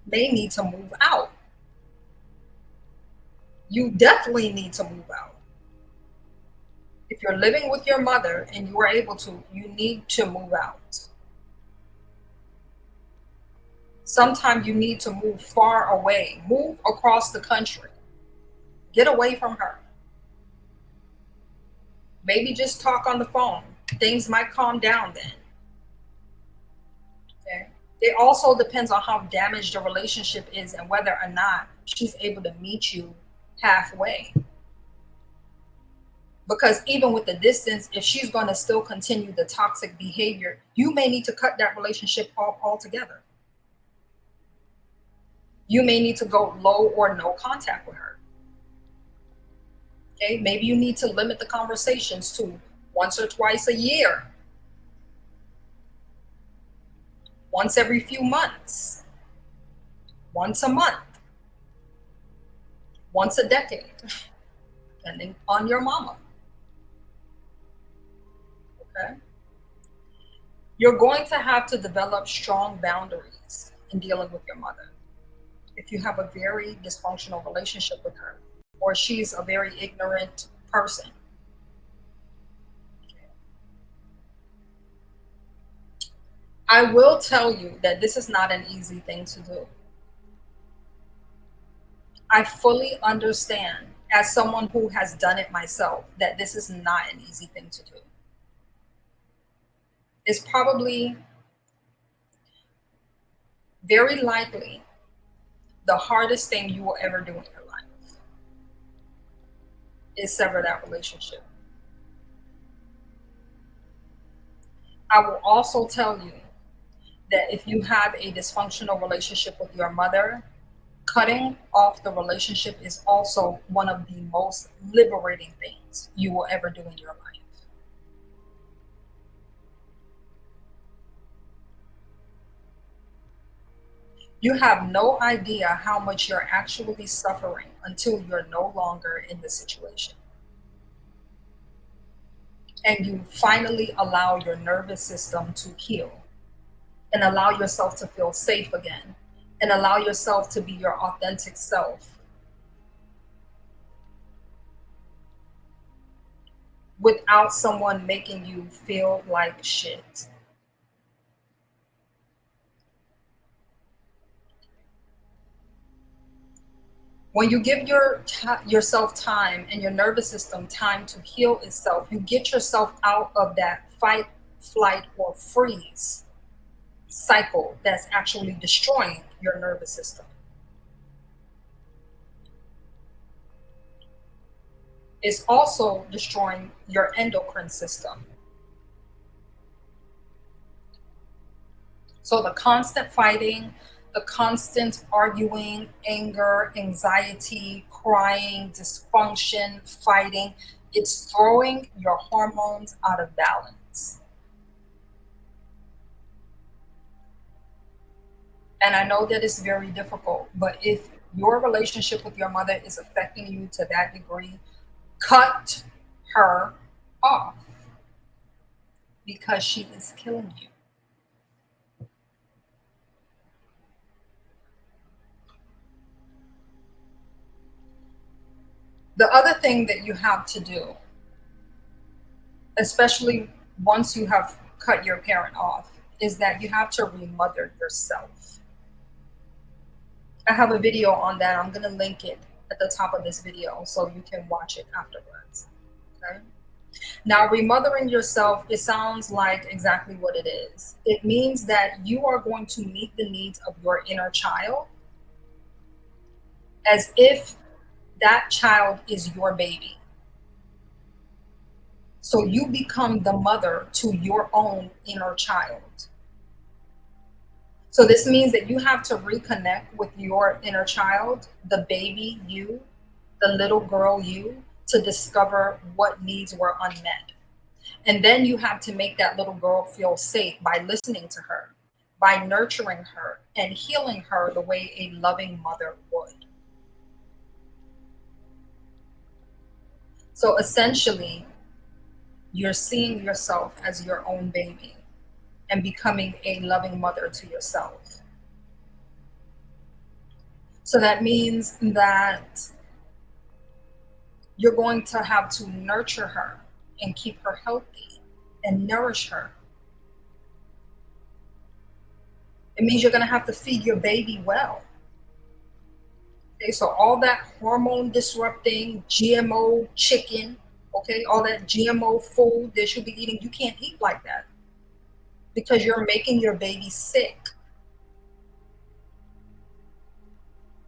may need to move out. You definitely need to move out. If you're living with your mother and you are able to, you need to move out. Sometimes you need to move far away, move across the country, get away from her. Maybe just talk on the phone. Things might calm down then. Okay. It also depends on how damaged the relationship is and whether or not she's able to meet you halfway. Because even with the distance, if she's going to still continue the toxic behavior, you may need to cut that relationship off altogether. You may need to go low or no contact with her. Okay, maybe you need to limit the conversations to once or twice a year, once every few months, once a month, once a decade, depending on your mama. Okay, you're going to have to develop strong boundaries in dealing with your mother. If you have a very dysfunctional relationship with her, or she's a very ignorant person. I will tell you that this is not an easy thing to do. I fully understand, as someone who has done it myself, that this is not an easy thing to do. It's probably very likely the hardest thing you will ever do in your life is sever that relationship. I will also tell you that if you have a dysfunctional relationship with your mother, Cutting off the relationship is also one of the most liberating things you will ever do in your life. You have no idea how much you're actually suffering until you're no longer in the situation. And you finally allow your nervous system to heal and allow yourself to feel safe again and allow yourself to be your authentic self without someone making you feel like shit. When you give yourself time and your nervous system time to heal itself, you get yourself out of that fight, flight, or freeze cycle that's actually destroying your nervous system. It's also destroying your endocrine system. So the constant fighting, the constant arguing, anger, anxiety, crying, dysfunction, fighting, it's throwing your hormones out of balance. And I know that it's very difficult, but if your relationship with your mother is affecting you to that degree, cut her off because she is killing you. The other thing that you have to do, especially once you have cut your parent off, is that you have to remother yourself. I have a video on that. I'm going to link it at the top of this video so you can watch it afterwards. Okay. Now, remothering yourself, it sounds like exactly what it is. It means that you are going to meet the needs of your inner child as if that child is your baby. So you become the mother to your own inner child. So this means that you have to reconnect with your inner child, the baby you, the little girl you, to discover what needs were unmet. And then you have to make that little girl feel safe by listening to her, by nurturing her and healing her the way a loving mother would. So essentially, you're seeing yourself as your own baby and becoming a loving mother to yourself. So that means that you're going to have to nurture her and keep her healthy and nourish her. It means you're going to have to feed your baby well. Okay, so all that hormone disrupting GMO chicken, okay, all that GMO food that you'll be eating, you can't eat like that because you're making your baby sick.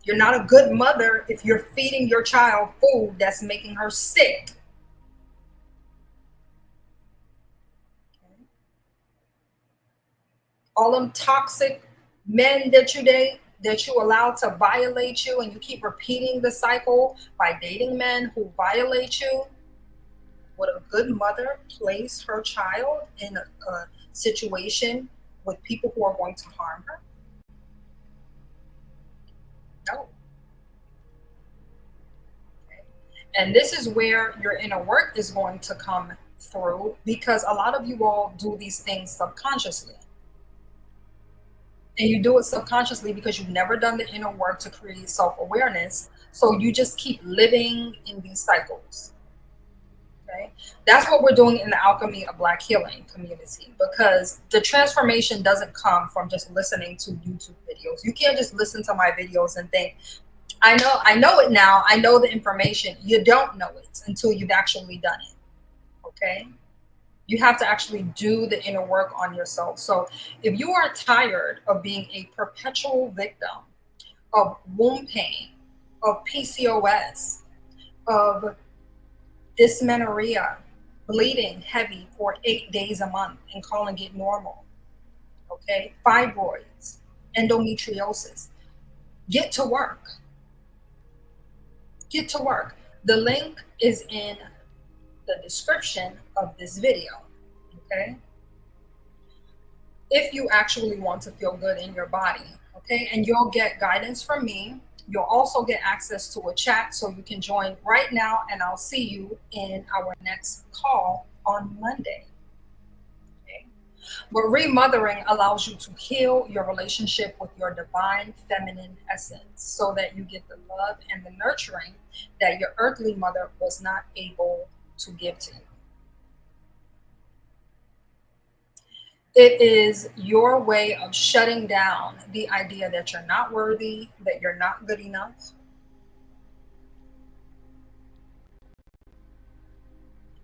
You're not a good mother if you're feeding your child food that's making her sick. Okay. All them toxic men that you date, that you allow to violate you, and you keep repeating the cycle by dating men who violate you. Would a good mother place her child in a situation with people who are going to harm her? No. Okay. And this is where your inner work is going to come through, because a lot of you all do these things subconsciously. And you do it subconsciously because you've never done the inner work to create self-awareness. So you just keep living in these cycles. Okay, that's what we're doing in the Alchemy of Black Healing community, because the transformation doesn't come from just listening to YouTube videos. You can't just listen to my videos and think, I know it now. I know the information. You don't know it until you've actually done it. Okay. You have to actually do the inner work on yourself. So if you are tired of being a perpetual victim of womb pain, of PCOS, of dysmenorrhea, bleeding heavy for 8 days a month and calling it normal, okay, fibroids, endometriosis, Get to work. Get to work. The link is in the description of this video, okay? If you actually want to feel good in your body, okay? And you'll get guidance from me. You'll also get access to a chat, so you can join right now, and I'll see you in our next call on Monday. Okay? But remothering allows you to heal your relationship with your divine feminine essence so that you get the love and the nurturing that your earthly mother was not able to give to you. It is your way of shutting down the idea that you're not worthy, that you're not good enough.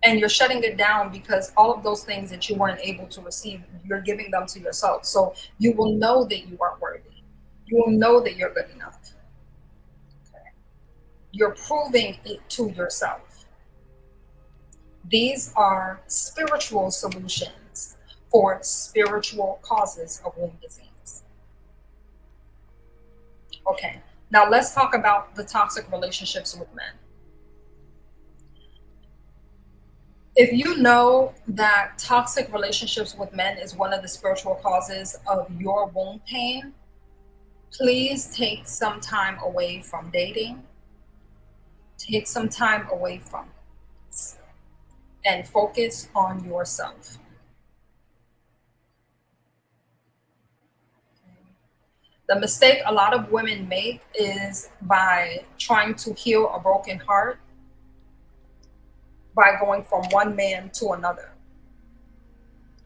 And you're shutting it down because all of those things that you weren't able to receive, you're giving them to yourself. So you will know that you are worthy. You will know that you're good enough. Okay? You're proving it to yourself. These are spiritual solutions for spiritual causes of womb disease. Okay, now let's talk about the toxic relationships with men. If you know that toxic relationships with men is one of the spiritual causes of your womb pain, please take some time away from dating. Take some time away from it and focus on yourself. The mistake a lot of women make is by trying to heal a broken heart by going from one man to another.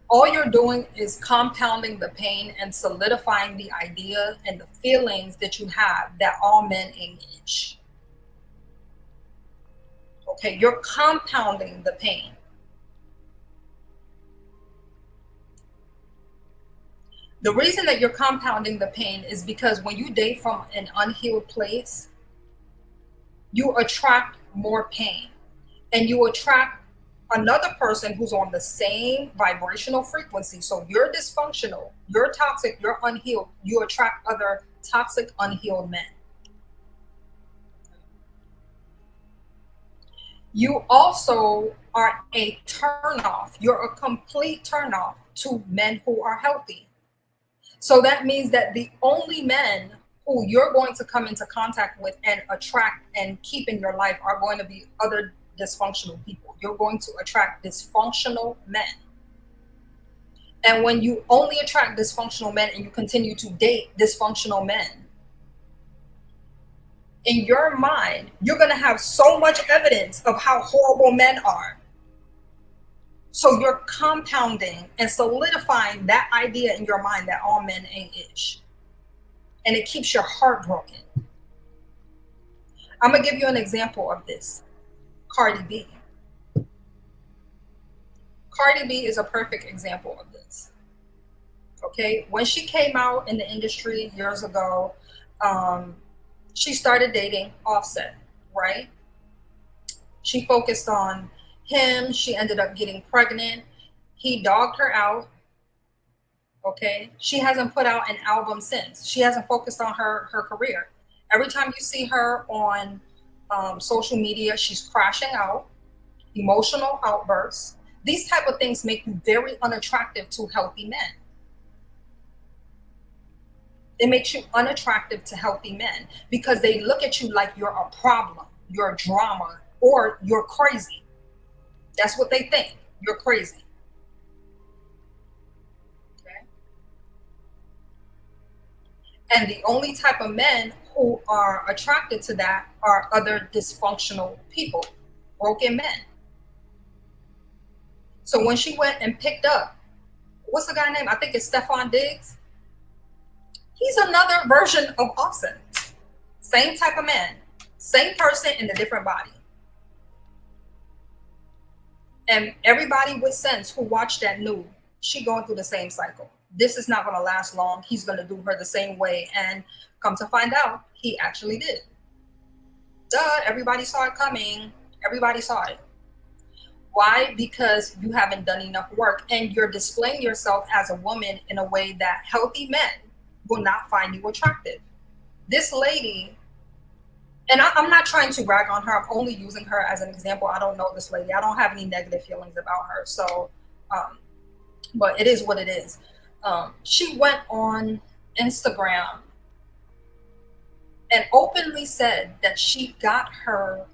All you're doing is compounding the pain and solidifying the idea and the feelings that you have that all men ain't ish. Okay, you're compounding the pain. The reason that you're compounding the pain is because when you date from an unhealed place, you attract more pain, and you attract another person who's on the same vibrational frequency. So you're dysfunctional, you're toxic, you're unhealed. You attract other toxic, unhealed men. You also are a turnoff. You're a complete turnoff to men who are healthy. So that means that the only men who you're going to come into contact with and attract and keep in your life are going to be other dysfunctional people. You're going to attract dysfunctional men. And when you only attract dysfunctional men and you continue to date dysfunctional men, in your mind, you're going to have so much evidence of how horrible men are. So you're compounding and solidifying that idea in your mind that all men ain't ish. And it keeps your heart broken. I'm going to give you an example of this. Cardi B. Cardi B is a perfect example of this. Okay, when she came out in the industry years ago, she started dating Offset, right? She focused on him. She ended up getting pregnant. He dogged her out. Okay, she hasn't put out an album since. She hasn't focused on her career. Every time you see her on social media, she's crashing out, emotional outbursts. These type of things make you very unattractive to healthy men. It makes you unattractive to healthy men because they look at you like you're a problem, you're a drama, or you're crazy. That's what they think. You're crazy. Okay? And the only type of men who are attracted to that are other dysfunctional people, broken men. So when she went and picked up, what's the guy name? I think it's Stephon Diggs. He's another version of Offset. Same type of man, same person in a different body. And everybody with sense who watched that knew she going through the same cycle. This is not going to last long. He's going to do her the same way. And come to find out, he actually did. Duh, everybody saw it coming. Everybody saw it. Why? Because you haven't done enough work and you're displaying yourself as a woman in a way that healthy men will not find you attractive. This lady, and I'm not trying to brag on her. I'm only using her as an example. I don't know this lady. I don't have any negative feelings about her. So, but it is what it is. She went on Instagram and openly said that she got her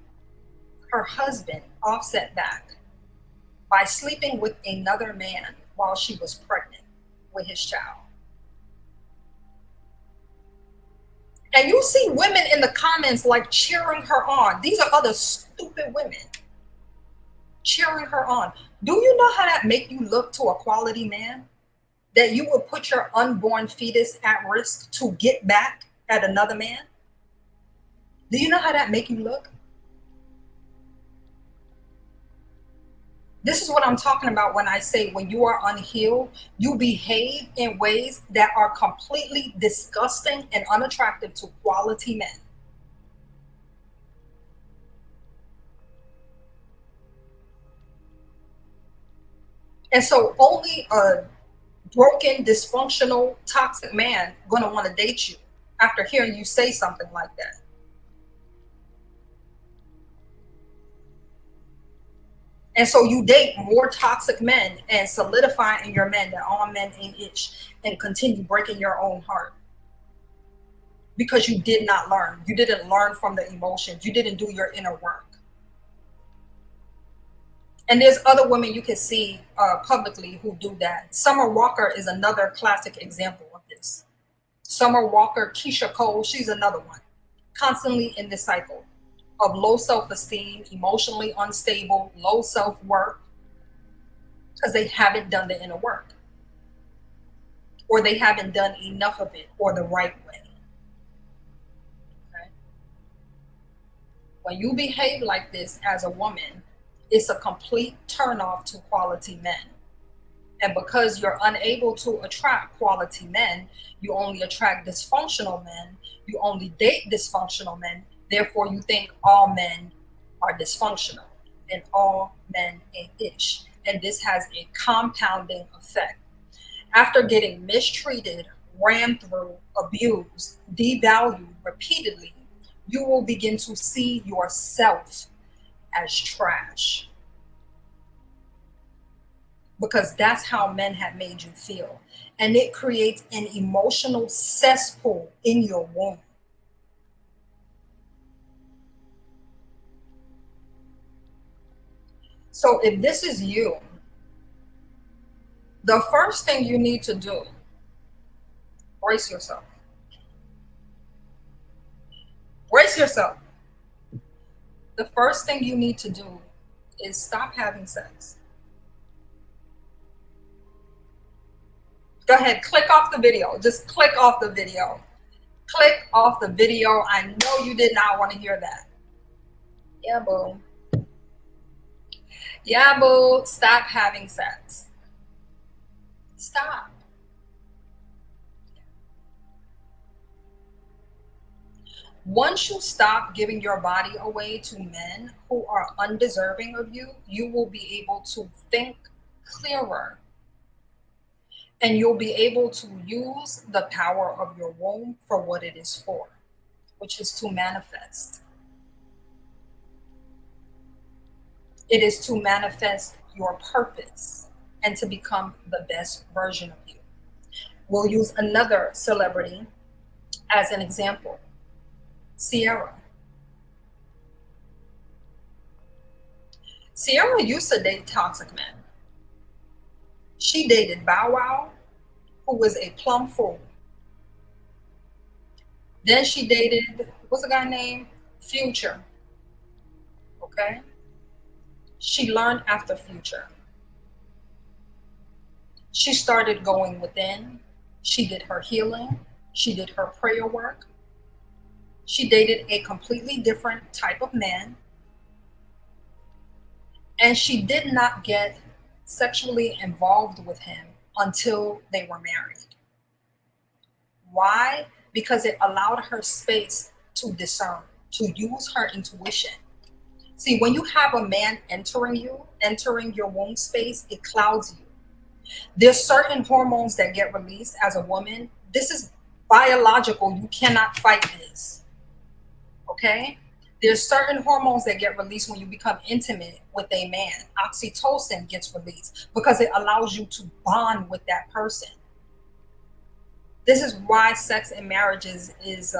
husband Offset back by sleeping with another man while she was pregnant with his child. And you see women in the comments like cheering her on. These are other stupid women cheering her on. Do you know how that make you look to a quality man? That you would put your unborn fetus at risk to get back at another man? Do you know how that make you look? This is what I'm talking about when I say when you are unhealed, you behave in ways that are completely disgusting and unattractive to quality men. And so only a broken, dysfunctional, toxic man gonna want to date you after hearing you say something like that. And so you date more toxic men and solidify in your men that all men ain't itch and continue breaking your own heart. Because you did not learn. You didn't learn from the emotions. You didn't do your inner work. And there's other women you can see publicly who do that. Summer Walker is another classic example of this. Summer Walker, Keisha Cole, she's another one. Constantly in this cycle of low self-esteem, emotionally unstable, low self-worth, because they haven't done the inner work, or they haven't done enough of it, or the right way. Okay? When you behave like this as a woman, it's a complete turnoff to quality men. And because you're unable to attract quality men, you only attract dysfunctional men, you only date dysfunctional men. Therefore, you think all men are dysfunctional and all men ain't ish. And this has a compounding effect. After getting mistreated, ran through, abused, devalued repeatedly, you will begin to see yourself as trash. Because that's how men have made you feel. And it creates an emotional cesspool in your womb. So if this is you, the first thing you need to do, brace yourself. Brace yourself. The first thing you need to do is stop having sex. Go ahead, click off the video. Just click off the video. Click off the video. I know you did not want to hear that. Yeah, boo. Yeah, boo. Stop having sex. Stop. Once you stop giving your body away to men who are undeserving of you, you will be able to think clearer. And you'll be able to use the power of your womb for what it is for, which is to manifest. It is to manifest your purpose and to become the best version of you. We'll use another celebrity as an example. Sierra. Sierra used to date toxic men. She dated Bow Wow, who was a plum fool. Then she dated, what's the guy named? Future. Okay? She learned after Future. She started going within. She did her healing. She did her prayer work. She dated a completely different type of man. And she did not get sexually involved with him until they were married. Why? Because it allowed her space to discern, to use her intuition. See, when you have a man entering you, entering your womb space, it clouds you. There's certain hormones that get released as a woman. This is biological. You cannot fight this. Okay? There's certain hormones that get released when you become intimate with a man. Oxytocin gets released because it allows you to bond with that person. This is why sex in marriages is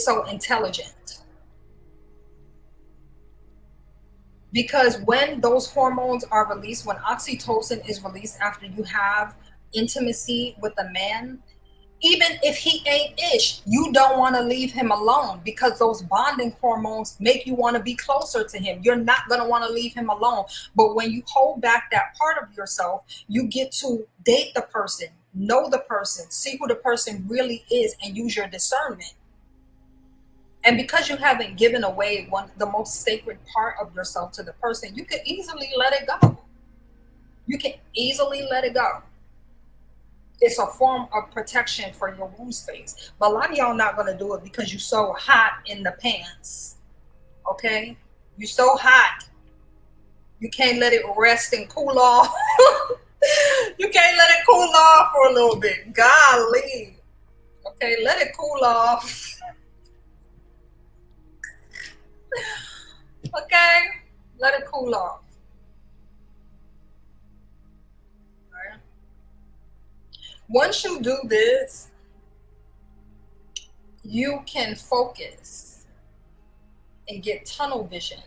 so intelligent. Because when those hormones are released, when oxytocin is released after you have intimacy with a man, even if he ain't ish, you don't want to leave him alone, because those bonding hormones make you want to be closer to him. You're not going to want to leave him alone. But when you hold back that part of yourself, you get to date the person, know the person, see who the person really is, and use your discernment. And because you haven't given away the most sacred part of yourself to the person, you can easily let it go. You can easily let it go. It's a form of protection for your womb space. But a lot of y'all not going to do it because you're so hot in the pants. Okay? You're so hot. You can't let it rest and cool off. You can't let it cool off for a little bit. Golly. Okay, let it cool off. Okay, let it cool off. All right. Once you do this, you can focus and get tunnel vision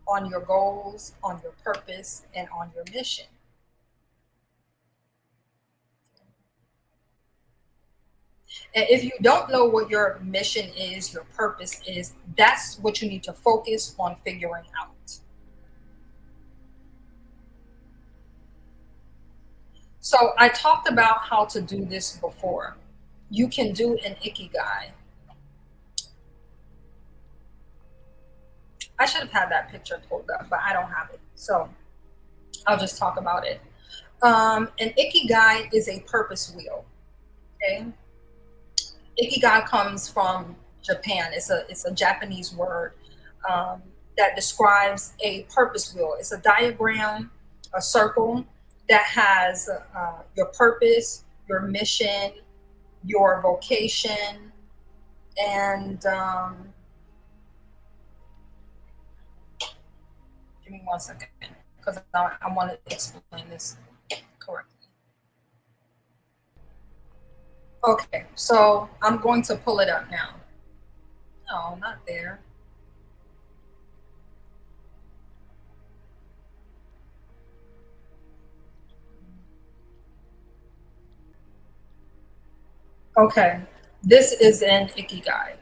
on your goals, on your purpose, and on your mission. And if you don't know what your mission is, your purpose is, that's what you need to focus on figuring out. So I talked about how to do this before. You can do an ikigai. I should have had that picture pulled up, but I don't have it. So I'll just talk about it. An ikigai is a purpose wheel. Okay. Ikigai comes from Japan. It's a Japanese word that describes a purpose wheel. It's a diagram, a circle that has your purpose, your mission, your vocation, and give me 1 second because I want to explain this correctly. Okay, so I'm going to pull it up now. No, not there. Okay, this is an ikigai.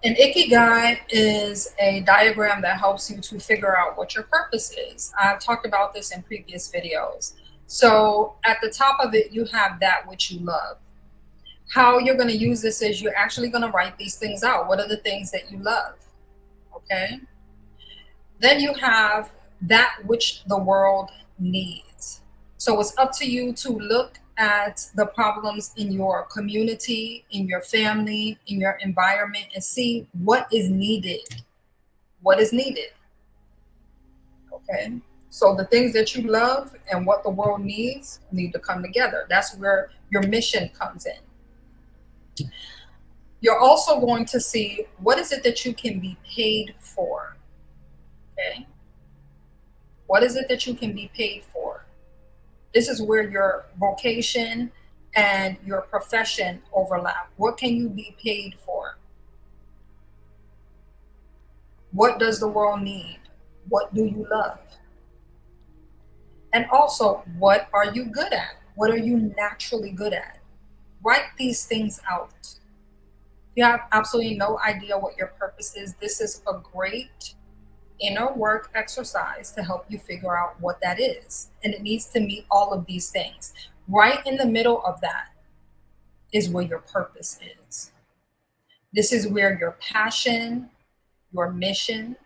An ikigai is a diagram that helps you to figure out what your purpose is. I've talked about this in previous videos. So at the top of it, you have that which you love. How you're going to use this is you're actually going to write these things out. What are the things that you love? Okay. Then you have that which the world needs. So it's up to you to look at the problems in your community, in your family, in your environment, and see what is needed. What is needed? Okay. So the things that you love and what the world needs need to come together. That's where your mission comes in. You're also going to see what is it that you can be paid for. Okay. What is it that you can be paid for? This is where your vocation and your profession overlap. What can you be paid for? What does the world need? What do you love? And also, what are you good at? What are you naturally good at? Write these things out. If you have absolutely no idea what your purpose is, this is a great inner work exercise to help you figure out what that is. And it needs to meet all of these things. Right in the middle of that is where your purpose is. This is where your passion, your mission,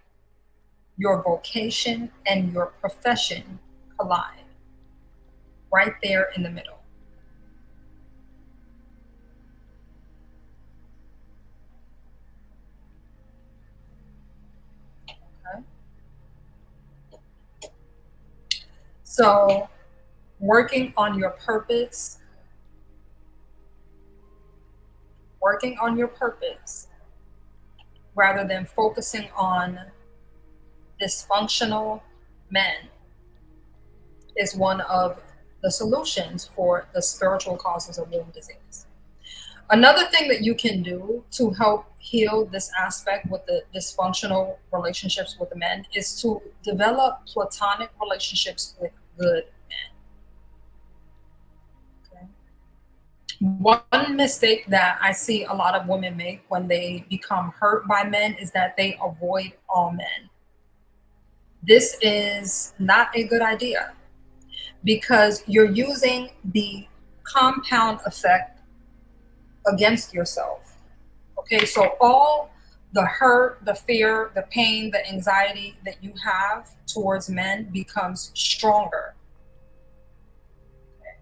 your vocation, and your profession collide. Right there in the middle. So working on your purpose working on your purpose rather than focusing on dysfunctional men is one of the solutions for the spiritual causes of womb disease. Another thing that you can do to help heal this aspect with the dysfunctional relationships with the men is to develop platonic relationships with good men. Okay? One mistake that I see a lot of women make when they become hurt by men is that they avoid all men. This is not a good idea because you're using the compound effect against yourself. Okay, so all the hurt, the fear, the pain, the anxiety that you have towards men becomes stronger. Okay.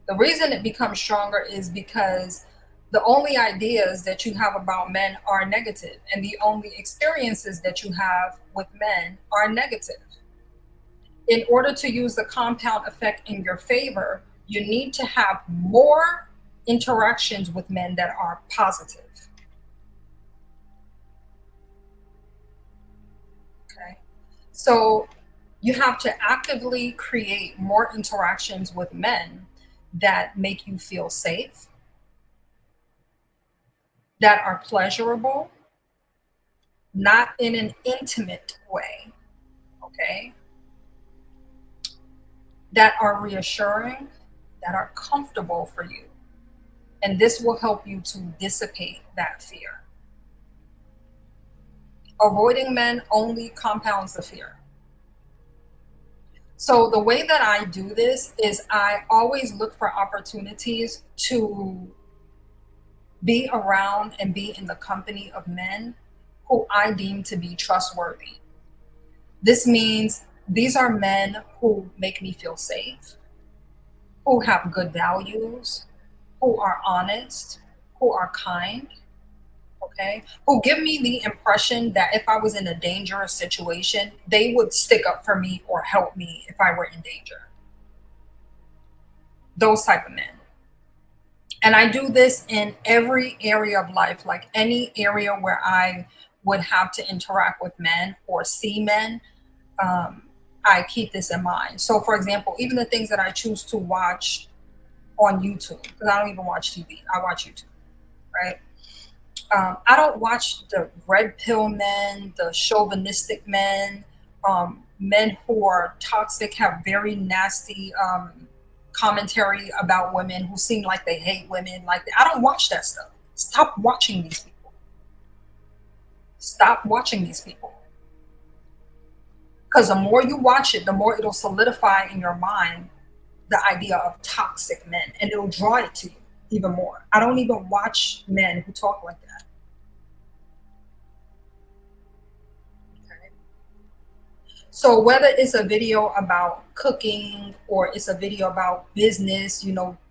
The reason it becomes stronger is because the only ideas that you have about men are negative, and the only experiences that you have with men are negative. In order to use the compound effect in your favor, you need to have more interactions with men that are positive. Okay. So you have to actively create more interactions with men that make you feel safe, that are pleasurable, not in an intimate way, okay? That are reassuring, that are comfortable for you. And this will help you to dissipate that fear. Avoiding men only compounds the fear. So the way that I do this is I always look for opportunities to be around and be in the company of men who I deem to be trustworthy. This means these are men who make me feel safe, who have good values, who are honest, who are kind, okay, who give me the impression that if I was in a dangerous situation, they would stick up for me or help me if I were in danger. Those type of men. And I do this in every area of life, like any area where I would have to interact with men or see men. I keep this in mind. So, for example, even the things that I choose to watch on YouTube, because I don't even watch TV, I watch YouTube, right? I don't watch the red pill men, the chauvinistic men, men who are toxic, have very nasty commentary about women, who seem like they hate women. Like, I don't watch that stuff. Stop watching these people. Stop watching these people. Because the more you watch it, the more it'll solidify in your mind the idea of toxic men, and it'll draw it to you even more. I don't even watch men who talk like that. Okay. So whether it's a video about cooking or it's a video about business,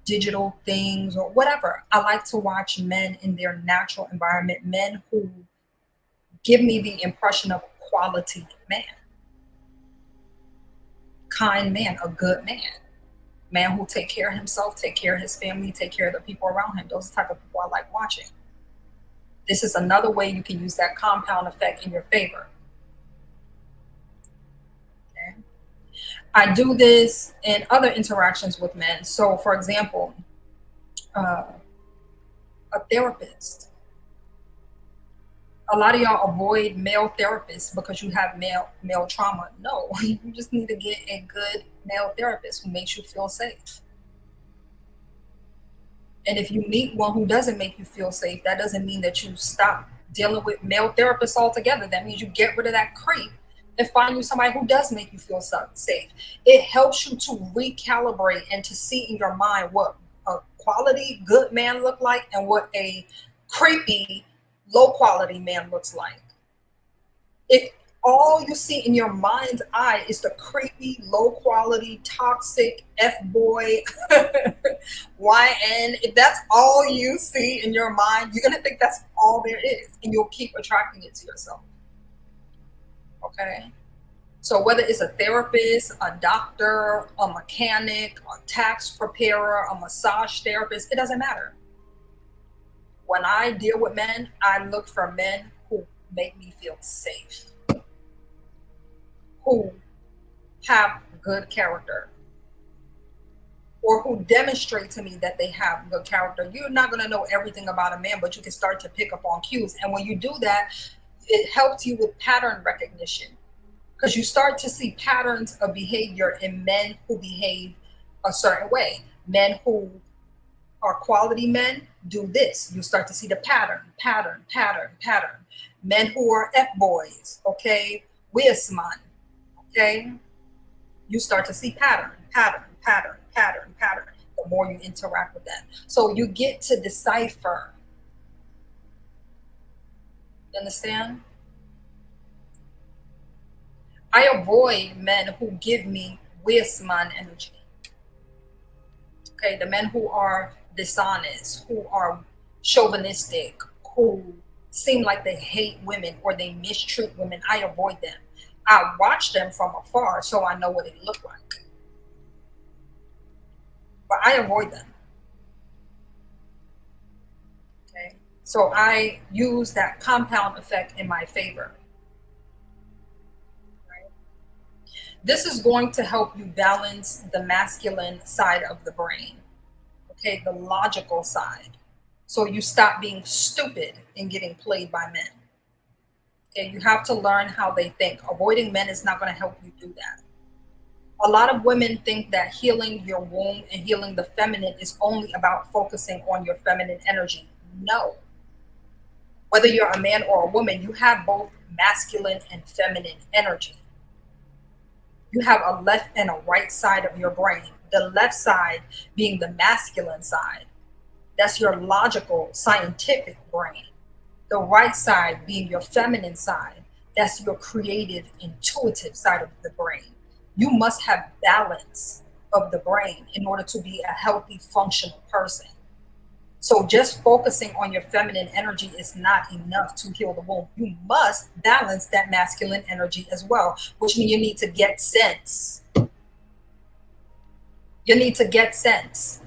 digital things or whatever, I like to watch men in their natural environment, men who give me the impression of a quality man. Kind man, a good man who take care of himself, take care of his family, take care of the people around him. Those are the type of people I like watching. This is another way you can use that compound effect in your favor. Okay. I do this in other interactions with men. So, for example, a therapist. A lot of y'all avoid male therapists because you have male trauma. No, you just need to get a good male therapist who makes you feel safe. And if you meet one who doesn't make you feel safe, that doesn't mean that you stop dealing with male therapists altogether. That means you get rid of that creep and find you somebody who does make you feel safe. It helps you to recalibrate and to see in your mind what a quality good man look like and what a creepy low quality man looks like. If all you see in your mind's eye is the creepy, low quality, toxic F-boy, YN, if that's all you see in your mind, you're going to think that's all there is, and you'll keep attracting it to yourself. Okay? So whether it's a therapist, a doctor, a mechanic, a tax preparer, a massage therapist, it doesn't matter. When I deal with men, I look for men who make me feel safe, who have good character, or who demonstrate to me that they have good character. You're not going to know everything about a man, but you can start to pick up on cues. And when you do that, it helps you with pattern recognition, because you start to see patterns of behavior in men who behave a certain way. Men who are quality men do this. You start to see the pattern. Men who are F-boys, okay, Wiesman, okay, you start to see pattern. The more you interact with them. So you get to decipher. You understand? I avoid men who give me Wiesman energy. Okay, the men who are dishonest, who are chauvinistic, who seem like they hate women or they mistreat women, I avoid them. I watch them from afar so I know what they look like. But I avoid them. Okay, so I use that compound effect in my favor. Right? This is going to help you balance the masculine side of the brain, okay, the logical side. So you stop being stupid and getting played by men. Okay, you have to learn how they think. Avoiding men is not going to help you do that. A lot of women think that healing your womb and healing the feminine is only about focusing on your feminine energy. No. Whether you're a man or a woman, you have both masculine and feminine energy. You have a left and a right side of your brain. The left side being the masculine side. That's your logical, scientific brain. The right side being your feminine side. That's your creative, intuitive side of the brain. You must have balance of the brain in order to be a healthy, functional person. So just focusing on your feminine energy is not enough to heal the womb. You must balance that masculine energy as well, which means you need to get sense. You need to get sense.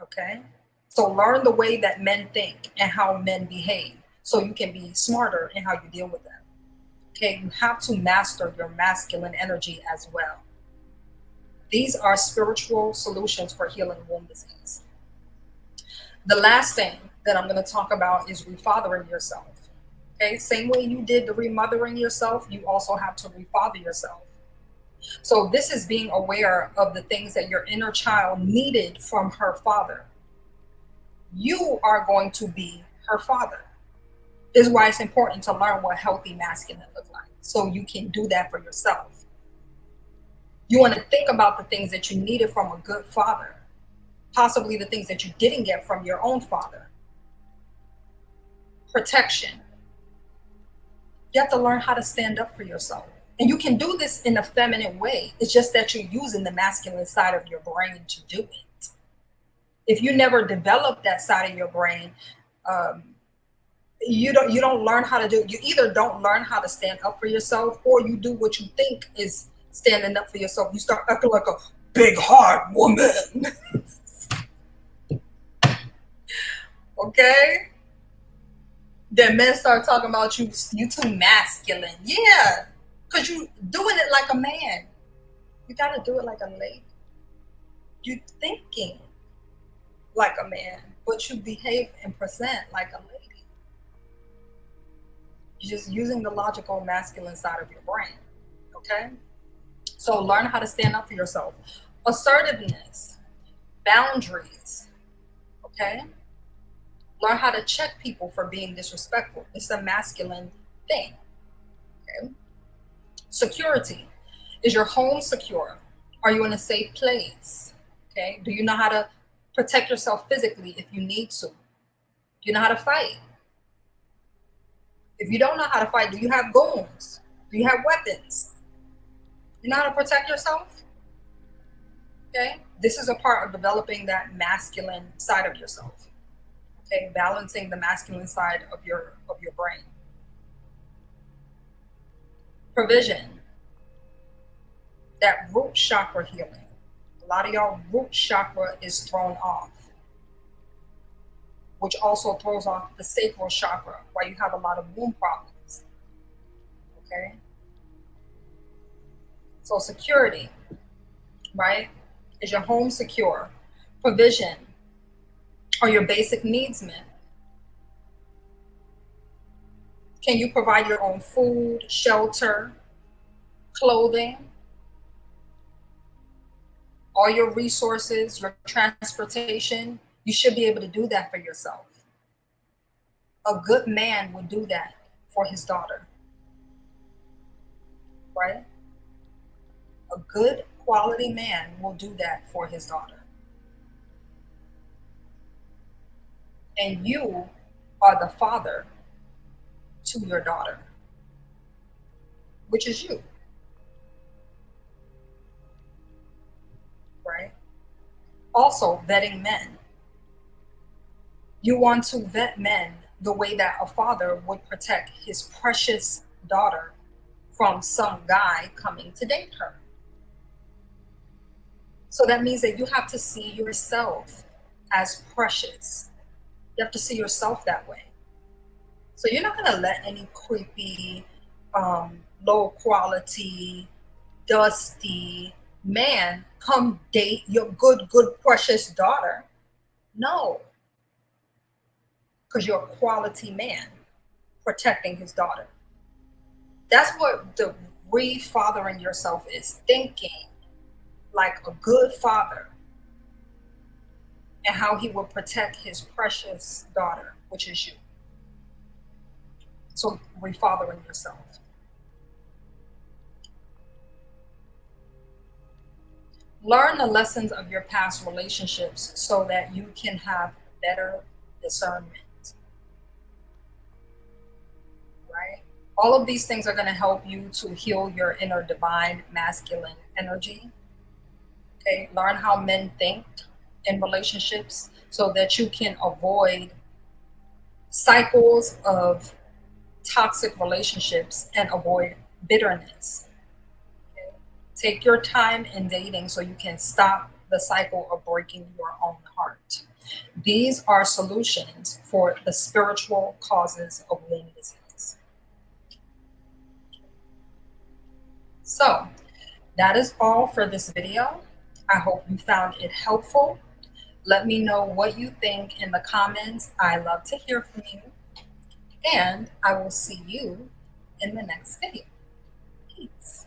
Okay? So learn the way that men think and how men behave so you can be smarter in how you deal with them. Okay, you have to master your masculine energy as well. These are spiritual solutions for healing womb disease. The last thing that I'm going to talk about is refathering yourself. Okay, same way you did the remothering yourself, you also have to refather yourself. So this is being aware of the things that your inner child needed from her father. You are going to be her father. This is why it's important to learn what healthy masculine looks like, so you can do that for yourself. You want to think about the things that you needed from a good father, possibly the things that you didn't get from your own father. Protection. You have to learn how to stand up for yourself. And you can do this in a feminine way. It's just that you're using the masculine side of your brain to do it. If you never develop that side of your brain, you don't learn how to do it. You either don't learn how to stand up for yourself, or you do what you think is standing up for yourself. You start acting like a big hard woman. Okay? Then men start talking about you too masculine. Yeah, because you doing it like a man. You gotta do it like a lady. You thinking like a man, but you behave and present like a lady. You're just using the logical masculine side of your brain. Okay? So learn how to stand up for yourself. Assertiveness, boundaries. Okay? Learn how to check people for being disrespectful. It's a masculine thing. Okay? Security. Is your home secure? Are you in a safe place? Okay? Do you know how to protect yourself physically if you need to? Do you know how to fight? If you don't know how to fight, do you have goons? Do you have weapons? You know how to protect yourself? Okay? This is a part of developing that masculine side of yourself. Okay, balancing the masculine side of your brain. Provision. That root chakra healing. A lot of y'all root chakra is thrown off. which also throws off the sacral chakra, why you have a lot of womb problems. Okay? So security, right? Is your home secure? Provision. Are your basic needs met? Can you provide your own food, shelter, clothing, all your resources, your transportation? You should be able to do that for yourself. A good man would do that for his daughter, right? A good quality man will do that for his daughter. And you are the father to your daughter, which is you, right? Also, vetting men. You want to vet men the way that a father would protect his precious daughter from some guy coming to date her. So that means that you have to see yourself as precious. You have to see yourself that way. So you're not going to let any creepy, low quality, dusty man come date your good, precious daughter. No, because you're a quality man protecting his daughter. That's what the refathering yourself is, thinking like a good father and how he will protect his precious daughter, which is you. So refathering yourself. Learn the lessons of your past relationships so that you can have better discernment. Right? All of these things are going to help you to heal your inner divine masculine energy. Okay? Learn how men think in relationships so that you can avoid cycles of toxic relationships and avoid bitterness. Okay? Take your time in dating so you can stop the cycle of breaking your own heart. These are solutions for the spiritual causes of womb disease. So that is all for this video. I hope you found it helpful. Let me know what you think in the comments. I love to hear from you. And I will see you in the next video. Peace.